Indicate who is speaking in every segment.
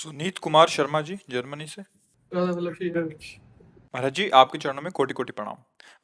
Speaker 1: Sunit Kumar Sharma ji, Germany से।
Speaker 2: मतलब ठीक है।
Speaker 1: महाराज जी, आपके चरणों में कोटि कोटि प्रणाम।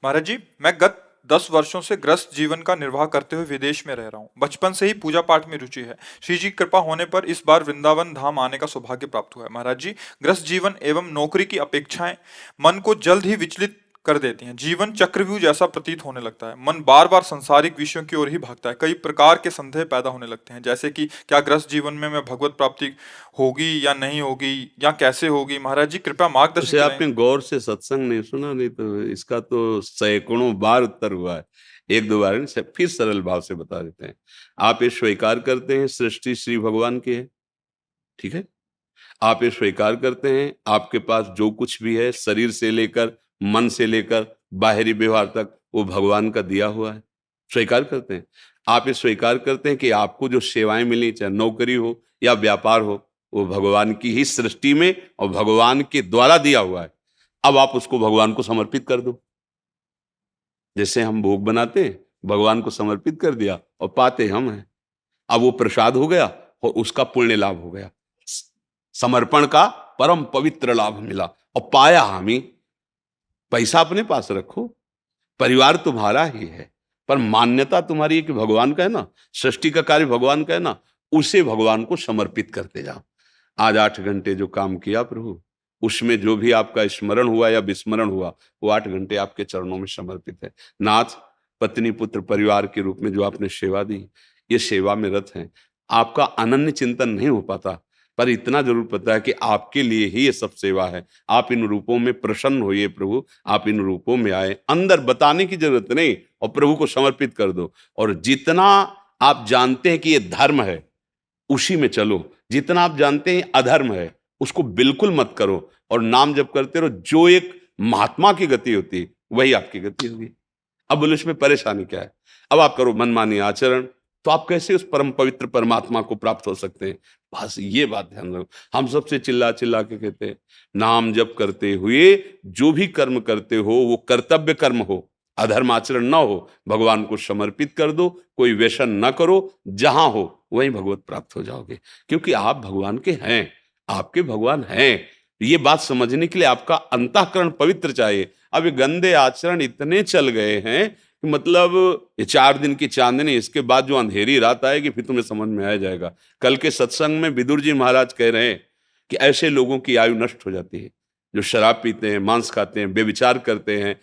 Speaker 1: महाराज जी, मैं गत 10 वर्षों से ग्रस्त जीवन का निर्वाह करते हुए विदेश में रह रहा हूँ। बचपन से ही पूजा पाठ में रुचि है। श्री जी की कृपा होने पर इस बार वृंदावन धाम आने का सौभाग्य प्राप्त हुआ है। महाराज जी, ग्रस्त जीवन एवं नौकरी की अपेक्षाएं मन को जल्द ही विचलित कर देती हैं। जीवन चक्रव्यूह जैसा प्रतीत होने लगता है। मन बार बार सांसारिक विषयों की ओर ही भागता है। कई प्रकार के संदेह पैदा होने लगते हैं, जैसे कि क्या ग्रस्त जीवन में मैं भगवत प्राप्ति होगी या नहीं होगी, या कैसे होगी। महाराज जी, कृपया मार्गदर्शन
Speaker 3: उसे
Speaker 1: करें।
Speaker 3: आपने गौर से सत्संग नहीं सुना, नहीं तो इसका तो सैकड़ों बार उत्तर हुआ है। एक दो बार नहीं, फिर सरल भाव से बता देते हैं। आप ये स्वीकार करते हैं सृष्टि श्री भगवान की है, ठीक है। आप ये स्वीकार करते हैं आपके पास जो कुछ भी है, शरीर से लेकर मन से लेकर बाहरी व्यवहार तक, वो भगवान का दिया हुआ है, स्वीकार करते हैं। आप ये स्वीकार करते हैं कि आपको जो सेवाएं मिली, चाहे नौकरी हो या व्यापार हो, वो भगवान की ही सृष्टि में और भगवान के द्वारा दिया हुआ है। अब आप उसको भगवान को समर्पित कर दो। जैसे हम भोग बनाते हैं, भगवान को समर्पित कर दिया और पाते हम हैं। अब वो प्रसाद हो गया और उसका पुण्य लाभ हो गया, समर्पण का परम पवित्र लाभ मिला और पाया हम ही। पैसा अपने पास रखो, परिवार तुम्हारा ही है, पर मान्यता तुम्हारी है कि भगवान का है ना, सृष्टि का कार्य भगवान का है ना, उसे भगवान को समर्पित करते जाओ। आज 8 घंटे जो काम किया प्रभु, उसमें जो भी आपका स्मरण हुआ या विस्मरण हुआ, वो 8 घंटे आपके चरणों में समर्पित है। नाथ, पत्नी, पुत्र, परिवार के रूप में जो आपने सेवा दी, ये सेवा में रत हैं। आपका अनन्य चिंतन नहीं हो पाता, पर इतना जरूर पता है कि आपके लिए ही ये सब सेवा है। आप इन रूपों में प्रसन्न होइए प्रभु, आप इन रूपों में आए, अंदर बताने की जरूरत नहीं, और प्रभु को समर्पित कर दो। और जितना आप जानते हैं कि ये धर्म है, उसी में चलो। जितना आप जानते हैं अधर्म है, उसको बिल्कुल मत करो, और नाम जप करते रहो। जो एक महात्मा की गति होती है, वही आपकी गति होगी। अब बोलो इसमें परेशानी क्या है? अब आप करो मनमानी आचरण, तो आप कैसे उस परम पवित्र परमात्मा को प्राप्त हो सकते हैं? बस ये बात ध्यान रखो। हम सबसे चिल्ला चिल्ला के कहते हैं, नाम जप करते हुए जो भी कर्म करते हो, वो कर्तव्य कर्म हो, अधर्म आचरण ना हो, भगवान को समर्पित कर दो। कोई व्यसन ना करो, जहां हो वहीं भगवत प्राप्त हो जाओगे, क्योंकि आप भगवान के हैं, आपके भगवान हैं। ये बात समझने के लिए आपका अंतःकरण पवित्र चाहिए। अब ये गंदे आचरण इतने चल गए हैं कि मतलब ये 4 दिन की चांदनी, इसके बाद जो अंधेरी रात आएगी फिर तुम्हें समझ में आ जाएगा। कल के सत्संग में विदुर जी महाराज कह रहे हैं कि ऐसे लोगों की आयु नष्ट हो जाती है जो शराब पीते हैं, मांस खाते हैं, बेविचार करते हैं,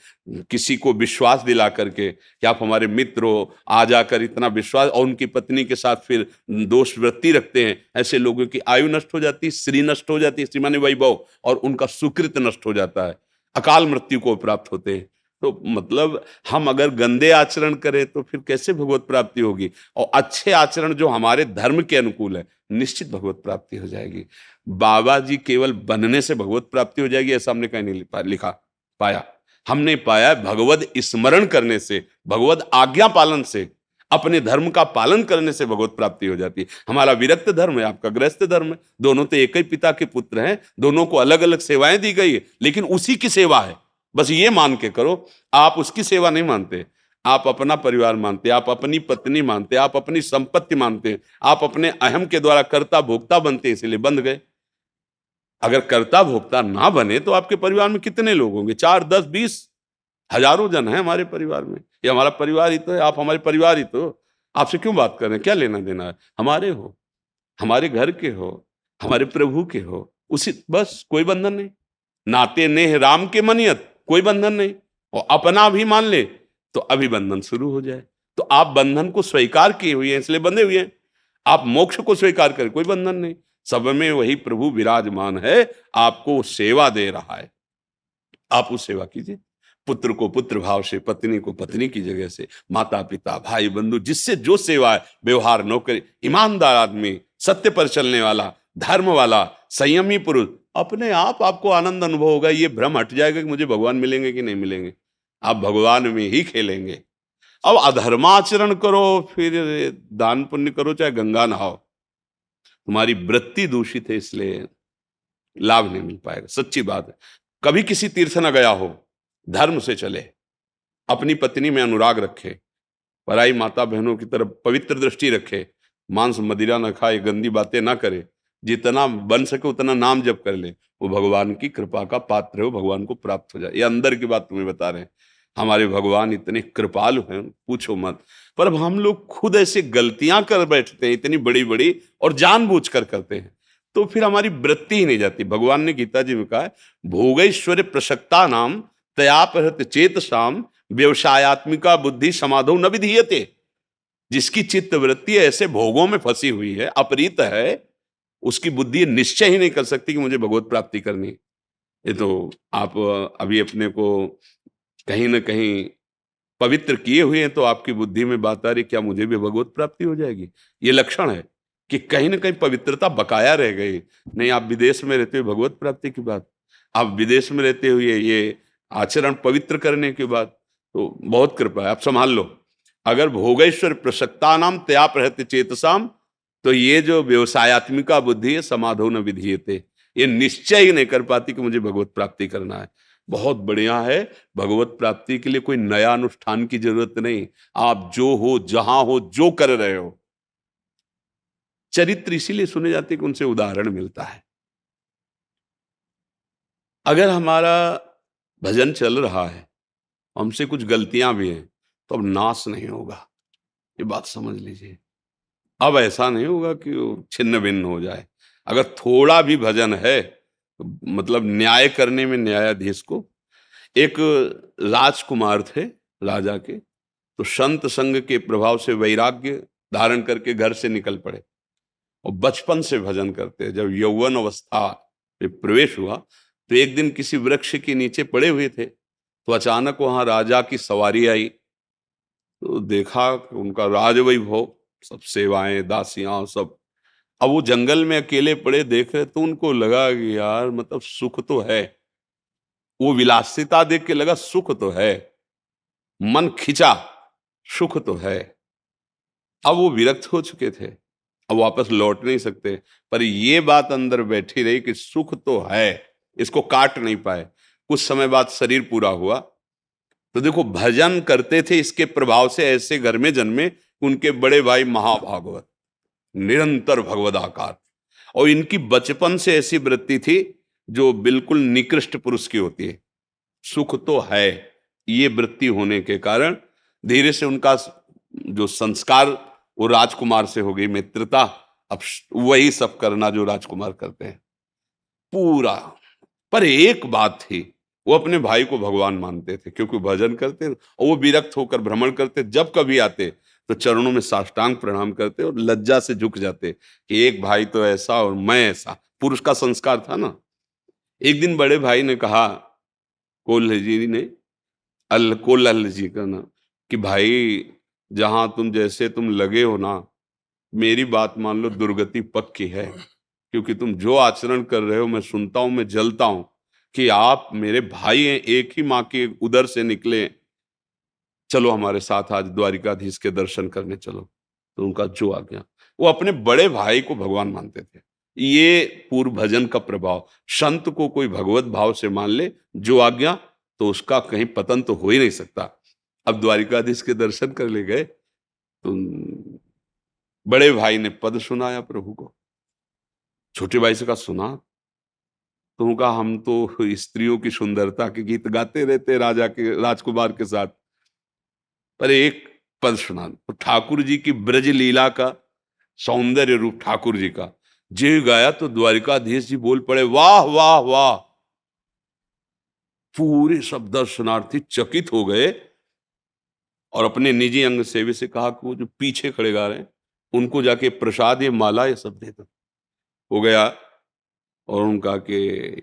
Speaker 3: किसी को विश्वास दिला करके कि आप हमारे मित्र हो, आ जाकर इतना विश्वास, और उनकी पत्नी के साथ फिर दोष वृत्ति रखते हैं। ऐसे लोगों की आयु नष्ट हो जाती है, श्री नष्ट हो जाती है, श्री माने वैभव, और उनका सुकृत नष्ट हो जाता है, अकाल मृत्यु को प्राप्त होते हैं। तो मतलब हम अगर गंदे आचरण करें तो फिर कैसे भगवत प्राप्ति होगी? और अच्छे आचरण जो हमारे धर्म के अनुकूल है, निश्चित भगवत प्राप्ति हो जाएगी। बाबा जी केवल बनने से भगवत प्राप्ति हो जाएगी ऐसा हमने कहीं नहीं लिखा पाया। हमने पाया भगवत स्मरण करने से, भगवत आज्ञा पालन से, अपने धर्म का पालन करने से भगवत प्राप्ति हो जाती है। हमारा विरक्त धर्म है, आपका गृहस्थ धर्म है, दोनों तो एक ही पिता के पुत्र हैं, दोनों को अलग अलग सेवाएं दी गई है, लेकिन उसी की सेवा है। बस ये मान के करो। आप उसकी सेवा नहीं मानते, आप अपना परिवार मानते, आप अपनी पत्नी मानते, आप अपनी संपत्ति मानते, आप अपने अहम के द्वारा कर्ता भोक्ता बनते, इसलिए बंध गए। अगर कर्ता भोक्ता ना बने तो आपके परिवार में कितने लोग होंगे? 4, 10, 20, हजारों जन है हमारे परिवार में। ये हमारा परिवार ही तो है, आप हमारे परिवार ही तो। आपसे क्यों बात कर रहे हैं? क्या लेना देना है? हमारे हो, हमारे घर के हो, हमारे प्रभु के हो, उसी, बस कोई बंधन नहीं। नाते नेह राम के मनियत, कोई बंधन नहीं। और अपना भी मान ले तो अभी बंधन शुरू हो जाए। तो आप बंधन को स्वीकार किए हुए हैं, इसलिए बंधे हुए हैं। आप मोक्ष को स्वीकार करें, कोई बंधन नहीं। सब में वही प्रभु विराजमान है, आपको सेवा दे रहा है, आप उस सेवा कीजिए। पुत्र को पुत्र भाव से, पत्नी को पत्नी की जगह से, माता पिता भाई बंधु, जिससे जो सेवा है, व्यवहार, नौकरी, ईमानदार आदमी, सत्य पर चलने वाला, धर्म वाला, संयमी पुरुष, अपने आप आपको आनंद अनुभव होगा। ये भ्रम हट जाएगा कि मुझे भगवान मिलेंगे कि नहीं मिलेंगे। आप भगवान में ही खेलेंगे। अब अधर्माचरण करो, फिर दान पुण्य करो, चाहे गंगा नहाओ, तुम्हारी वृत्ति दूषित है, इसलिए लाभ नहीं मिल पाएगा। सच्ची बात है। कभी किसी तीर्थ न गया हो, धर्म से चले, अपनी पत्नी में अनुराग रखे, पराई माता बहनों की तरफ पवित्र दृष्टि रखे, मांस मदिरा न खाए, गंदी बातें ना करे, जितना बन सके उतना नाम जप कर ले, वो भगवान की कृपा का पात्र है, वो भगवान को प्राप्त हो जाए। ये अंदर की बात तुम्हें बता रहे हैं। हमारे भगवान इतने कृपालु हैं, पूछो मत। पर अब हम लोग खुद ऐसे गलतियां कर बैठते हैं इतनी बड़ी बड़ी, और जानबूझकर करते हैं, तो फिर हमारी वृत्ति ही नहीं जाती। भगवान ने गीता जी में कहा है, भोगैश्वर्य प्रसक्ता नाम तयापहृत चेतसाम व्यवसायत्मिका बुद्धि समाधो न विधीयते। जिसकी चित्त वृत्ति ऐसे भोगों में फंसी हुई है, अपरीत है, उसकी बुद्धि निश्चय ही नहीं कर सकती कि मुझे भगवत प्राप्ति करनी है। ये तो आप अभी अपने को कहीं ना कहीं पवित्र किए हुए हैं, तो आपकी बुद्धि में बात आ रही, क्या मुझे भी भगवत प्राप्ति हो जाएगी? ये लक्षण है कि कहीं ना कहीं पवित्रता बकाया रह गई। नहीं, आप विदेश में रहते हुए भगवत प्राप्ति की बात, आप विदेश में रहते हुए ये आचरण पवित्र करने की बात, तो बहुत कृपा है, आप संभाल लो। अगर भोगेश्वर प्रसक्ता नाम त्याप रहते चेतसाम, तो ये जो व्यवसायत्मिका बुद्धि है, समाधो न विधीयते, ये निश्चय ही नहीं कर पाती कि मुझे भगवत प्राप्ति करना है। बहुत बढ़िया है, भगवत प्राप्ति के लिए कोई नया अनुष्ठान की जरूरत नहीं। आप जो हो, जहां हो, जो कर रहे हो, चरित्र इसीलिए सुने जाते कि उनसे उदाहरण मिलता है। अगर हमारा भजन चल रहा है, हमसे कुछ गलतियां भी हैं, तो अब नाश नहीं होगा, ये बात समझ लीजिए। अब ऐसा नहीं होगा कि वो छिन्न भिन्न हो जाए। अगर थोड़ा भी भजन है, तो मतलब न्याय करने में न्यायाधीश को, एक राजकुमार थे राजा के, तो संत संग के प्रभाव से वैराग्य धारण करके घर से निकल पड़े, और बचपन से भजन करते। जब यौवन अवस्था में प्रवेश हुआ, तो एक दिन किसी वृक्ष के नीचे पड़े हुए थे, तो अचानक वहां राजा की सवारी आई। तो देखा कि उनका राजवैभव, सब सेवाएं, दासियां, सब। अब वो जंगल में अकेले पड़े देख रहे, तो उनको लगा कि यार मतलब सुख तो है, वो विलासिता देख के लगा सुख तो है, मन खिंचा, सुख तो है। अब वो विरक्त हो चुके थे, अब वापस लौट नहीं सकते, पर ये बात अंदर बैठी रही कि सुख तो है, इसको काट नहीं पाए। कुछ समय बाद शरीर पूरा हुआ, तो देखो भजन करते थे, इसके प्रभाव से ऐसे घर में जन्मे, उनके बड़े भाई महाभागवत, निरंतर भगवदाकार। और इनकी बचपन से ऐसी वृत्ति थी जो बिल्कुल निकृष्ट पुरुष की होती है, सुख तो है। ये वृत्ति होने के कारण धीरे से उनका जो संस्कार, वो राजकुमार से हो गई मित्रता। अब वही सब करना जो राजकुमार करते हैं पूरा। पर एक बात थी, वो अपने भाई को भगवान मानते थे, क्योंकि भजन करते, और वो विरक्त होकर भ्रमण करते, जब कभी आते तो चरणों में साष्टांग प्रणाम करते और लज्जा से झुक जाते कि एक भाई तो ऐसा और मैं ऐसा। पुरुष का संस्कार था ना। एक दिन बड़े भाई ने कहा, कोल्ह जी ने, कोल्ह जी का ना, कि भाई जहां तुम जैसे तुम लगे हो ना, मेरी बात मान लो, दुर्गति पक्की है। क्योंकि तुम जो आचरण कर रहे हो, मैं सुनता हूं, मैं जलता हूं कि आप मेरे भाई हैं, एक ही माँ के उदर से निकले। चलो हमारे साथ आज द्वारिकाधीश के दर्शन करने चलो। तो उनका जो आ गया, वो अपने बड़े भाई को भगवान मानते थे। ये पूर्व भजन का प्रभाव, संत को कोई भगवत भाव से मान ले, जो आ गया, तो उसका कहीं पतन तो हो ही नहीं सकता। अब द्वारिकाधीश के दर्शन कर ले गए, तो बड़े भाई ने पद सुनाया प्रभु को। छोटे भाई से कहा, सुना? तो उनका, हम तो स्त्रियों की सुंदरता के गीत गाते रहते राजा के, राजकुमार के साथ, पर एक पद सुना। तो ठाकुर जी की ब्रज लीला का सौंदर्य रूप ठाकुर जी का जे गाया, तो द्वारिकाधीश जी बोल पड़े, वाह वाह वाह। पूरे सब दर्शनार्थी चकित हो गए, और अपने निजी अंग सेवी से कहा कि वो जो पीछे खड़े गा रहे हैं, उनको जाके प्रसाद, ये माला, ये सब दे दो। हो गया, और उनका कि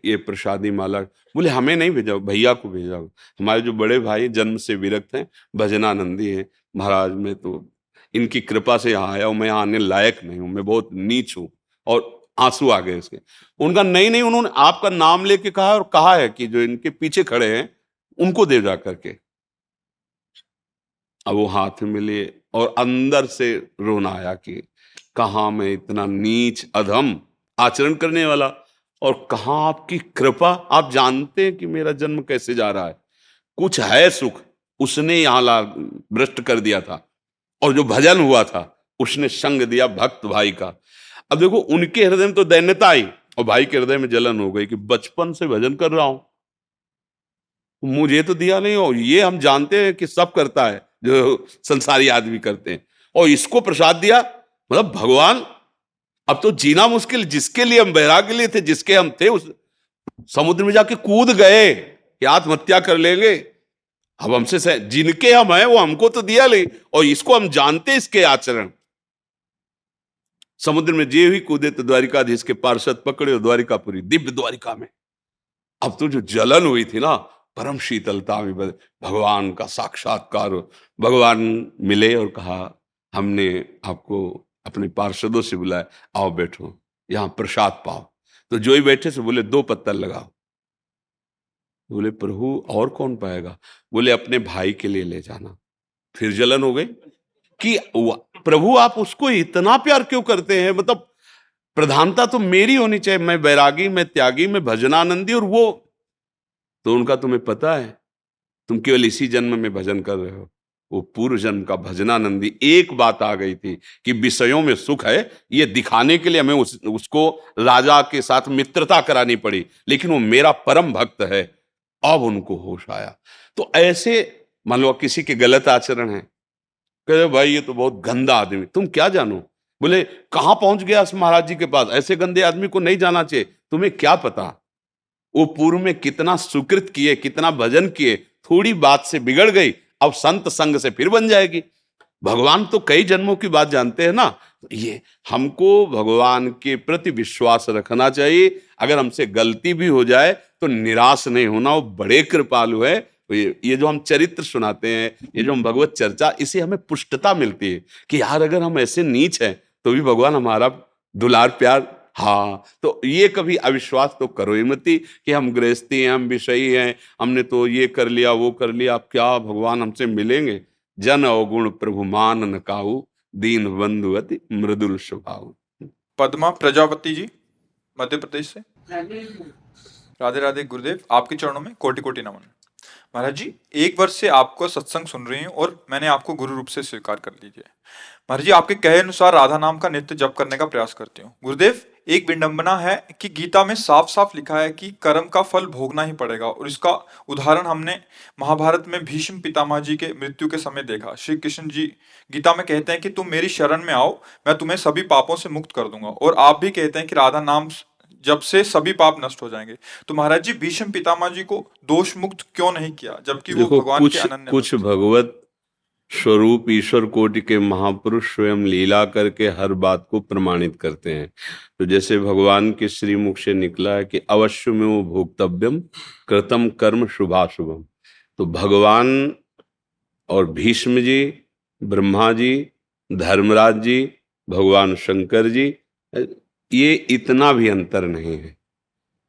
Speaker 3: ये प्रसादी माला, बोले हमें नहीं भेजा, भैया को भेजा। हमारे जो बड़े भाई जन्म से विरक्त हैं, भजनानंदी हैं, महाराज मैं तो इनकी कृपा से यहाँ आया हूँ, मैं यहाँ आने लायक नहीं हूँ, मैं बहुत नीच हूँ। और आंसू आ गए इसके। उनका, नहीं नहीं, उन्होंने आपका नाम लेके कहा, और कहा है कि जो इनके पीछे खड़े हैं उनको दे जा करके। अब वो हाथ में लिए, और अंदर से रोना आया कि कहाँ मैं इतना नीच अधम आचरण करने वाला, और कहाँ आपकी कृपा। आप जानते हैं कि मेरा जन्म कैसे जा रहा है, कुछ है सुख, उसने यहां ला भ्रष्ट कर दिया था। और जो भजन हुआ था, उसने संग दिया भक्त भाई का। अब देखो उनके हृदय में तो दैन्यता आई और भाई के हृदय में जलन हो गई कि बचपन से भजन कर रहा हूं, मुझे तो दिया नहीं, हो ये हम जानते हैं कि सब करता है जो संसारी आदमी करते हैं, और इसको प्रसाद दिया। मतलब भगवान अब तो जीना मुश्किल, जिसके लिए हम बैराग्य लिए थे, जिसके हम थे, उस समुद्र में जाके कूद गए कि आत्महत्या कर लेंगे। अब हमसे जिनके हम हैं वो हमको तो दिया नहीं, और इसको हम जानते इसके आचरण। समुद्र में जे हुई कूदे तो द्वारिकाधीश के पार्षद पकड़े और द्वारिकापुरी दिव्य द्वारिका में। अब तो जो जलन हुई थी ना, परम शीतलता में भगवान का साक्षात्कार, भगवान मिले और कहा हमने आपको अपने पार्षदों से बुलाया, आओ बैठो यहां प्रसाद पाओ। तो जो ही बैठे से बोले 2 पत्तल लगाओ। बोले प्रभु और कौन पाएगा? बोले अपने भाई के लिए ले जाना। फिर जलन हो गई कि प्रभु आप उसको इतना प्यार क्यों करते हैं? मतलब प्रधानता तो मेरी होनी चाहिए, मैं बैरागी, मैं त्यागी, मैं भजनानंदी, और वो तो उनका तुम्हें पता है, तुम केवल इसी जन्म में भजन कर रहे हो, वो पूर्व जन्म का भजनानंदी। एक बात आ गई थी कि विषयों में सुख है, ये दिखाने के लिए हमें उसको राजा के साथ मित्रता करानी पड़ी, लेकिन वो मेरा परम भक्त है। अब उनको होश आया। तो ऐसे मान लो किसी के गलत आचरण है, कहते भाई ये तो बहुत गंदा आदमी, तुम क्या जानो? बोले कहां पहुंच गया महाराज जी के पास, ऐसे गंदे आदमी को नहीं जाना चाहिए, तुम्हें क्या पता वो पूर्व में कितना सुकृत किए, कितना भजन किए, थोड़ी बात से बिगड़ गई, अब संत संग से फिर बन जाएगी। भगवान तो कई जन्मों की बात जानते हैं ना। ये हमको भगवान के प्रति विश्वास रखना चाहिए। अगर हमसे गलती भी हो जाए तो निराश नहीं होना, वो बड़े कृपालु है। ये जो हम चरित्र सुनाते हैं, ये जो हम भगवत चर्चा, इसे हमें पुष्टता मिलती है कि यार अगर हम ऐसे नीच हैं तो भी भगवान हमारा दुलार प्यार। हाँ, तो ये कभी अविश्वास तो करो ही मती कि हम गृहस्थी हैं, हम विषयी हैं, हमने तो ये कर लिया वो कर लिया, अब क्या भगवान हमसे मिलेंगे? जन अवगुण प्रभु मान न काहू, दीन बंधु अति मृदुल स्वभाव।
Speaker 1: पद्मा प्रजापति जी, मध्य प्रदेश से। राधे राधे गुरुदेव, आपके चरणों में कोटि कोटि नमन। महाराज जी, 1 वर्ष से आपको सत्संग सुन रही हूँ और मैंने आपको गुरु रूप से स्वीकार कर लीजिए। महाराज जी, आपके कहे अनुसार राधा नाम का नित्य जप करने का प्रयास करती हूँ। गुरुदेव, एक विडंबना है कि गीता में साफ साफ लिखा है कि कर्म का फल भोगना ही पड़ेगा, और इसका उदाहरण हमने महाभारत में भीष्म पितामह जी के मृत्यु के समय देखा। श्री कृष्ण जी गीता में कहते हैं कि तुम मेरी शरण में आओ, मैं तुम्हें सभी पापों से मुक्त कर दूंगा, और आप भी कहते हैं कि राधा नाम जब से सभी पाप नष्ट हो जाएंगे। तो महाराज जी, भीष्म पितामह जी को दोष मुक्त क्यों नहीं किया, जबकि वो
Speaker 3: देखो
Speaker 1: भगवान के अनन्य
Speaker 3: कुछ
Speaker 1: भक्त थे?
Speaker 3: भगवत स्वरूप ईश्वर कोटि के महापुरुष स्वयं लीला करके हर बात को प्रमाणित करते हैं। तो जैसे भगवान के श्रीमुख से निकला है कि अवश्य में वो भोक्तव्यम कृतम कर्म शुभाशुभम। तो भगवान और भीष्म जी, ब्रह्मा जी, धर्मराज जी, भगवान शंकर जी, ये इतना भी अंतर नहीं है।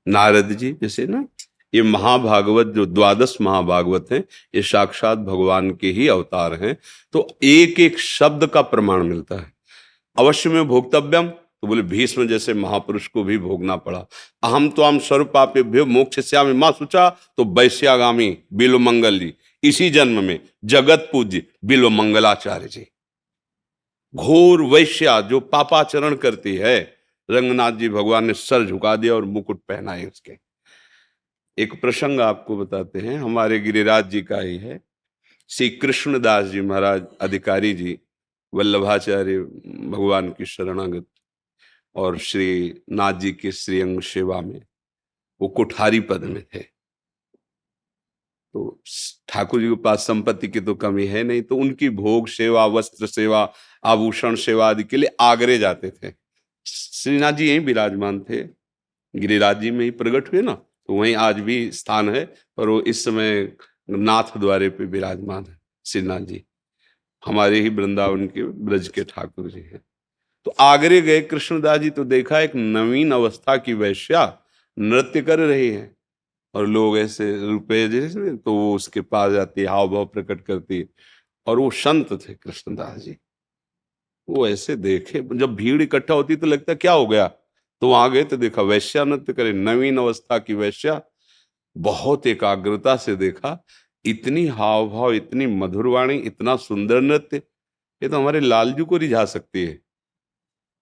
Speaker 3: नारद जी जैसे ना, ये महाभागवत जो 12 महाभागवत हैं, ये साक्षात भगवान के ही अवतार हैं। तो एक एक शब्द का प्रमाण मिलता है। अवश्य में भोक्तव्यम, तो बोले भीष्म जैसे महापुरुष को भी भोगना पड़ा। अहम तो हम स्वरूपापेभ्यो मोक्षयिष्यामि मां शुचा, तो वैश्यागामी बिल्व मंगल जी, इसी जन्म में जगत पूज्य बिल्व मंगलाचार्य जी। घोर वैश्या जो पापाचरण करती है, रंगनाथ जी भगवान ने सर झुका दिया और मुकुट पहनाए उसके। एक प्रसंग आपको बताते हैं, हमारे गिरिराज जी का ही है। श्री कृष्णदास जी महाराज अधिकारी जी, वल्लभाचार्य भगवान की शरणागत, और श्री नाथ जी के श्रीअंग सेवा में वो कुठारी पद में थे। तो ठाकुर जी के पास संपत्ति की तो कमी है नहीं, तो उनकी भोग सेवा, वस्त्र सेवा, आभूषण सेवा आदि के लिए आगरे जाते थे। श्रीनाथ जी यहीं विराजमान थे, गिरिराज जी में ही प्रकट हुए ना, तो वहीं आज भी स्थान है, पर वो इस समय नाथ द्वारे पे विराजमान है श्रीनाथ जी। हमारे ही वृंदावन के ब्रज के ठाकुर जी हैं। तो आगरे गए कृष्णदास जी, तो देखा एक नवीन अवस्था की वैश्या नृत्य कर रही है, और लोग ऐसे रुपए जैसे, तो वो उसके पास जाती, हाव भाव प्रकट करती, और वो संत थे कृष्णदास जी। वो ऐसे देखे, जब भीड़ इकट्ठा होती तो लगता क्या हो गया, तो वहां गए तो देखा वैश्या नृत्य करे, नवीन अवस्था की वैश्या। बहुत एकाग्रता से देखा, इतनी हाव भाव, इतनी मधुर वाणी, इतना सुंदर नृत्य, ये तो हमारे लालजू को रिझा सकती है।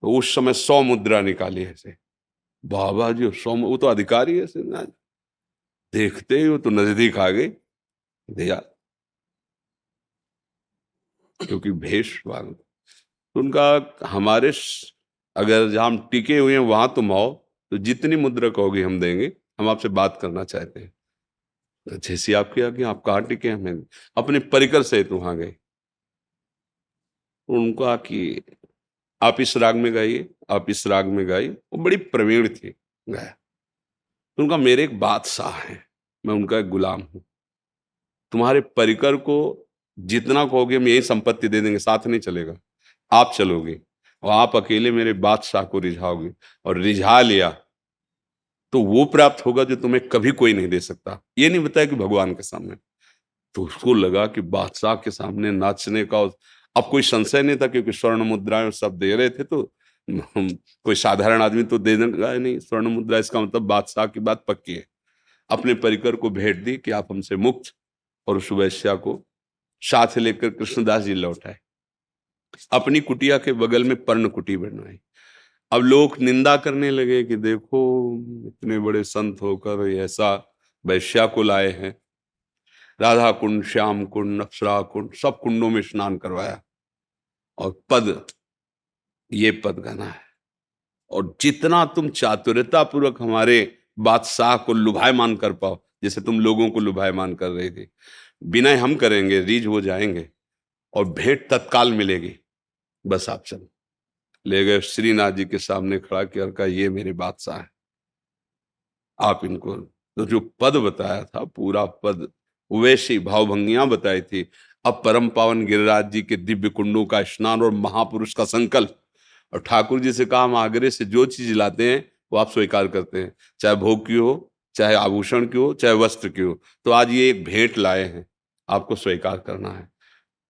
Speaker 3: तो उस समय 100 मुद्रा निकाली ऐसे। बाबा जी 100, वो तो अधिकारी है ऐसे ना, देखते ही वो तो नजदीक आ गई, दिया, क्योंकि भेष वाला। तो उनका अगर जहां हम टिके हुए हैं वहां तुम आओ, तो जितनी मुद्रा कहोगे हम देंगे, हम आपसे बात करना चाहते हैं। तो जैसे आपके आगे, आप कहाँ टिके हैं, हमें अपने परिकर से तो वहां गए। उनका कि आप इस राग में गाइए, आप इस राग में गाइए। वो बड़ी प्रवीण थी, गाया। तो उनका, मेरे एक बादशाह हैं, मैं उनका एक गुलाम हूं, तुम्हारे परिकर को जितना कहोगे हम यही संपत्ति दे देंगे, साथ नहीं चलेगा, आप चलोगे और आप अकेले मेरे बादशाह को रिझाओगे, और रिझा लिया तो वो प्राप्त होगा जो तुम्हें कभी कोई नहीं दे सकता। ये नहीं बताया कि भगवान के सामने। तो उसको लगा कि बादशाह के सामने नाचने का, अब कोई संशय नहीं था, क्योंकि स्वर्ण मुद्राएं सब दे रहे थे, तो कोई साधारण आदमी तो दे देगा नहीं स्वर्ण मुद्रा, इसका मतलब बादशाह की बात पक्की है। अपने परिकर को भेंट दी कि आप हमसे मुक्त, और उस वैश्या को साथ लेकर कृष्णदास जी लौट आए। अपनी कुटिया के बगल में पर्ण कुटी बनवाई। अब लोग निंदा करने लगे कि देखो, इतने बड़े संत होकर ऐसा वैश्या को लाए हैं। राधा कुंड, श्याम कुंड, अप्सरा कुंड, सब कुंडों में स्नान करवाया, और ये पद गाना है। और जितना तुम चातुर्यता पूर्वक हमारे बादशाह को लुभायमान कर पाओ, जैसे तुम लोगों को लुभायमान कर रहे थे, विनय हम करेंगे, रीझ हो जाएंगे, और भेंट तत्काल मिलेगी, बस आप चलो। ले गए, श्रीनाथ जी के सामने खड़ा किया, कहा ये मेरे बादशाह है, आप इनको। तो जो पद बताया था, पूरा पद वैसी भावभंगियां बताई थी। अब परम पावन गिरिराज जी के दिव्य कुंडों का स्नान और महापुरुष का संकल्प, और ठाकुर जी से कहा, हम आगरे से जो चीज लाते हैं वो आप स्वीकार करते हैं, चाहे भोग की हो, चाहे आभूषण की हो, चाहे वस्त्र की हो। तो आज ये एक भेंट लाए हैं, आपको स्वीकार करना है।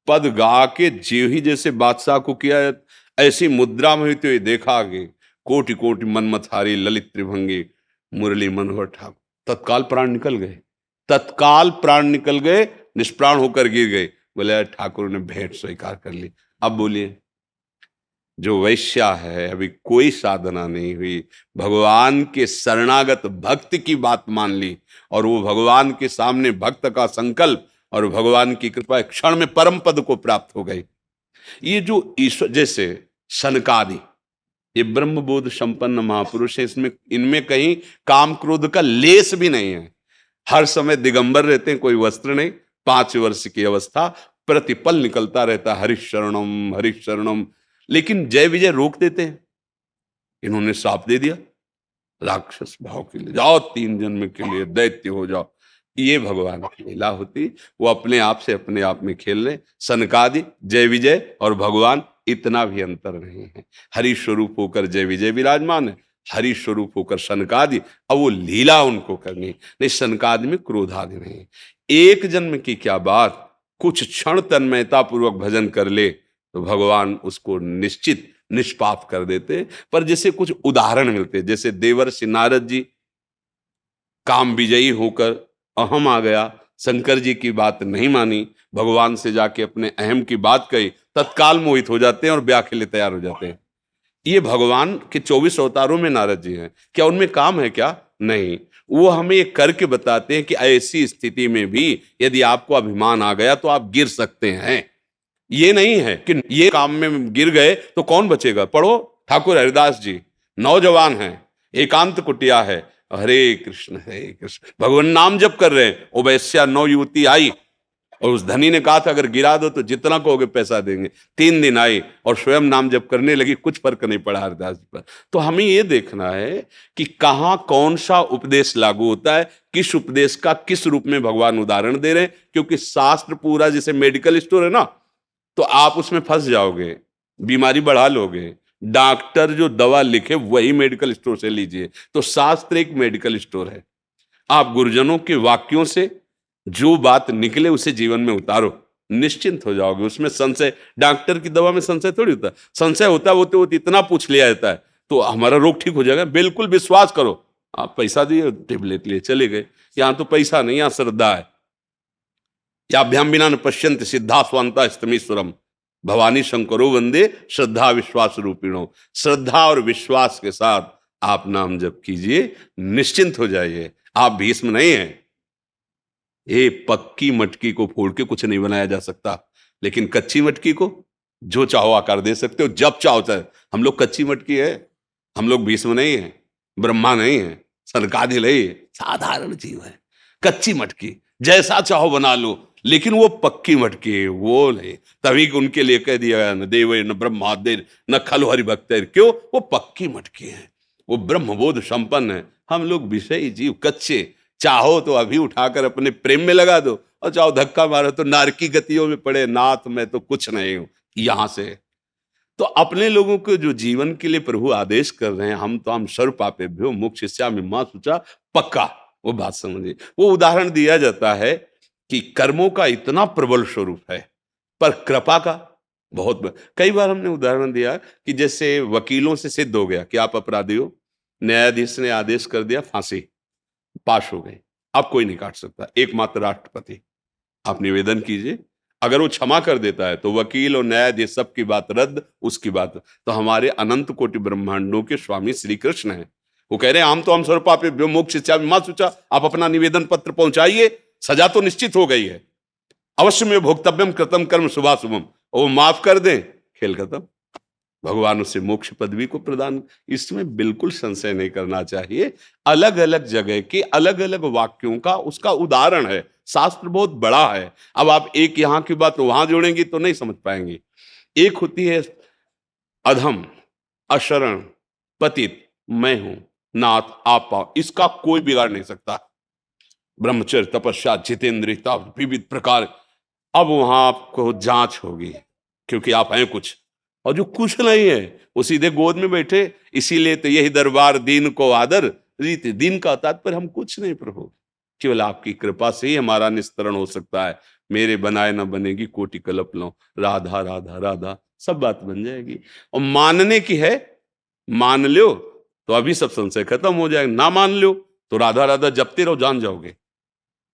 Speaker 3: पद गा के जीव ही जैसे बादशाह को किया, ऐसी मुद्रा में हुई देखा आगे, कोटि कोटि मनमथारी ललित त्रिभंगी मुरली मनोहर ठाकुर। तत्काल प्राण निकल गए, तत्काल प्राण निकल गए, निष्प्राण होकर गिर गए। बोले ठाकुर ने भेंट स्वीकार कर ली। अब बोलिए, जो वैश्या है, अभी कोई साधना नहीं हुई, भगवान के शरणागत भक्त की बात मान ली, और वो भगवान के सामने भक्त का संकल्प और भगवान की कृपा, एक क्षण में परम पद को प्राप्त हो गई। ये जो ईश्वर, जैसे सनकादि, ये ब्रह्मबोध संपन्न महापुरुष है, इसमें इनमें कहीं काम क्रोध का लेस भी नहीं है। हर समय दिगंबर रहते हैं, कोई वस्त्र नहीं, 5 वर्ष की अवस्था, प्रतिपल निकलता रहता हरिशरणम हरिशरणम। लेकिन जय विजय रोक देते हैं। इन्होंने साप दे दिया, राक्षस भाव के लिए जाओ, 3 जन्म के लिए दैत्य हो जाओ। ये भगवान की लीला होती, वो अपने आप से अपने आप में खेल रहे। सनकादि, जय विजय और भगवान, इतना भी अंतर नहीं है। हरि स्वरूप होकर जय विजय विराजमान है, हरि स्वरूप होकर सनकादि। अब वो लीला उनको करनी नहीं, सनकादि में क्रोधादि नहीं। एक जन्म की क्या बात, कुछ क्षण तन्मयता पूर्वक भजन कर ले तो भगवान उसको निश्चित निष्पाप कर देते। पर जैसे कुछ उदाहरण मिलते, जैसे देवर्षि नारद जी काम विजयी होकर अहम आ गया, शंकर जी की बात नहीं मानी, भगवान से जाके अपने अहम की बात कही, तत्काल मोहित हो जाते हैं और ब्याह के लिए तैयार हो जाते हैं। ये भगवान के 24 अवतारों में नारद जी हैं, क्या उनमें काम है क्या? नहीं। वो हमें ये करके बताते हैं कि ऐसी स्थिति में भी यदि आपको अभिमान आ गया तो आप गिर सकते हैं। ये नहीं है कि ये काम में गिर गए तो कौन बचेगा। पढ़ो, ठाकुर हरिदास जी नौजवान हैं, एकांत कुटिया है, हरे कृष्ण भगवान नाम जप कर रहे हैं। वो वैश्या 9 युवती आई, और उस धनी ने कहा था अगर गिरा दो तो जितना कहोगे पैसा देंगे। 3 दिन आई और स्वयं नाम जप करने लगी, कुछ फर्क नहीं पड़ा हरिदास जी पर। तो हमें ये देखना है कि कहाँ कौन सा उपदेश लागू होता है, किस उपदेश का किस रूप में भगवान उदाहरण दे रहे हैं। क्योंकि शास्त्र पूरा जैसे मेडिकल स्टोर है ना, तो आप उसमें फंस जाओगे, बीमारी बढ़ा लोगे। डॉक्टर जो दवा लिखे वही मेडिकल स्टोर से लीजिए। तो शास्त्र एक मेडिकल स्टोर है। आप गुरुजनों के वाक्यों से जो बात निकले उसे जीवन में उतारो, निश्चिंत हो जाओगे। उसमें संशय, डॉक्टर की दवा में संशय थोड़ी होता है। संशय होता है वो तो इतना पूछ लिया जाता है तो हमारा रोग ठीक हो जाएगा। बिल्कुल विश्वास करो, आप पैसा दिए, टेबलेट लिए चले गए। यहां तो पैसा नहीं, यहां श्रद्धा है। याभ्याम विना न पश्यन्ति सिद्धा स्वान्ता स्तमीश्वरम। भवानी शंकरो वंदे श्रद्धा विश्वास रूपिणो। श्रद्धा और विश्वास के साथ आप नाम जप कीजिए, निश्चिंत हो जाइए। आप भीष्म नहीं हैं। ये पक्की मटकी को फोड़ के कुछ नहीं बनाया जा सकता, लेकिन कच्ची मटकी को जो चाहो आकार दे सकते हो, जब चाहो चाहे। हम लोग कच्ची मटकी है, हम लोग भीष्म नहीं है, ब्रह्मा नहीं है, सनकादिक नहीं है, साधारण जीव है। कच्ची मटकी जैसा चाहो बना लो, लेकिन वो पक्की मटकी है, वो नहीं। तभी उनके लिए कह दिया न देवे न ब्रह्मादेर न खलु हरि भक्तेर। क्यों? वो पक्की मटकी है, वो ब्रह्मबोध संपन्न है। हम लोग विषयी जीव, कच्चे। चाहो तो अभी उठाकर अपने प्रेम में लगा दो, और चाहो धक्का मारो तो नारकी गतियों में पड़े, नाथ मैं तो कुछ नहीं हूं, यहां से। तो अपने लोगों को जो जीवन के लिए प्रभु आदेश कर रहे हैं, हम सर्व पापेभ्यो मोक्षयिष्यामि मा शुचा, पक्का। वो बात समझिए। वो उदाहरण दिया जाता है कि कर्मों का इतना प्रबल स्वरूप है, पर कृपा का बहुत। कई बार हमने उदाहरण दिया कि जैसे वकीलों से सिद्ध हो गया कि आप अपराधी हो, न्यायाधीश ने आदेश कर दिया, फांसी, पास हो गए, अब कोई नहीं काट सकता, एकमात्र राष्ट्रपति। आप निवेदन कीजिए, अगर वो क्षमा कर देता है तो वकील और न्यायाधीश सबकी बात रद्द, उसकी बात। तो हमारे अनंत कोटि ब्रह्मांडों के स्वामी श्री कृष्ण हैं, वो कह रहे हैं हम सर्व पापेभ्यो मोक्षयिष्यामि मा शुचा। आप अपना निवेदन पत्र पहुंचाइए, सजा तो निश्चित हो गई है, अवश्य में भोक्तव्यम कृतम कर्म शुभाशुभम, और वो माफ कर दें, खेल खत्म। भगवान उसे मोक्ष पदवी को प्रदान, इसमें बिल्कुल संशय नहीं करना चाहिए। अलग अलग जगह के अलग अलग वाक्यों का उसका उदाहरण है। शास्त्र बहुत बड़ा है, अब आप एक यहां की बात वहां जोड़ेंगी तो नहीं समझ पाएंगे। एक होती है अधम, अशरण, पतित, मैं हूं, नाथ आप पाओ, इसका कोई बिगाड़ नहीं सकता। ब्रह्मचर्य, तपस्या, जितेंद्रियता, विविध प्रकार। अब वहां आपको जांच होगी, क्योंकि आप हैं कुछ, और जो कुछ नहीं है वो सीधे गोद में बैठे। इसीलिए तो यही दरबार दीन को आदर, रीत दीन का तात्पर्य हम कुछ नहीं प्रभु, केवल आपकी कृपा से ही हमारा निस्तरण हो सकता है। मेरे बनाए ना बनेगी कोटि कल्प लो, राधा राधा राधा, सब बात बन जाएगी। और मानने की है, मान लो तो अभी सब संशय खत्म हो जाएगा, ना मान लो तो राधा राधा जपते रहो, जान जाओगे,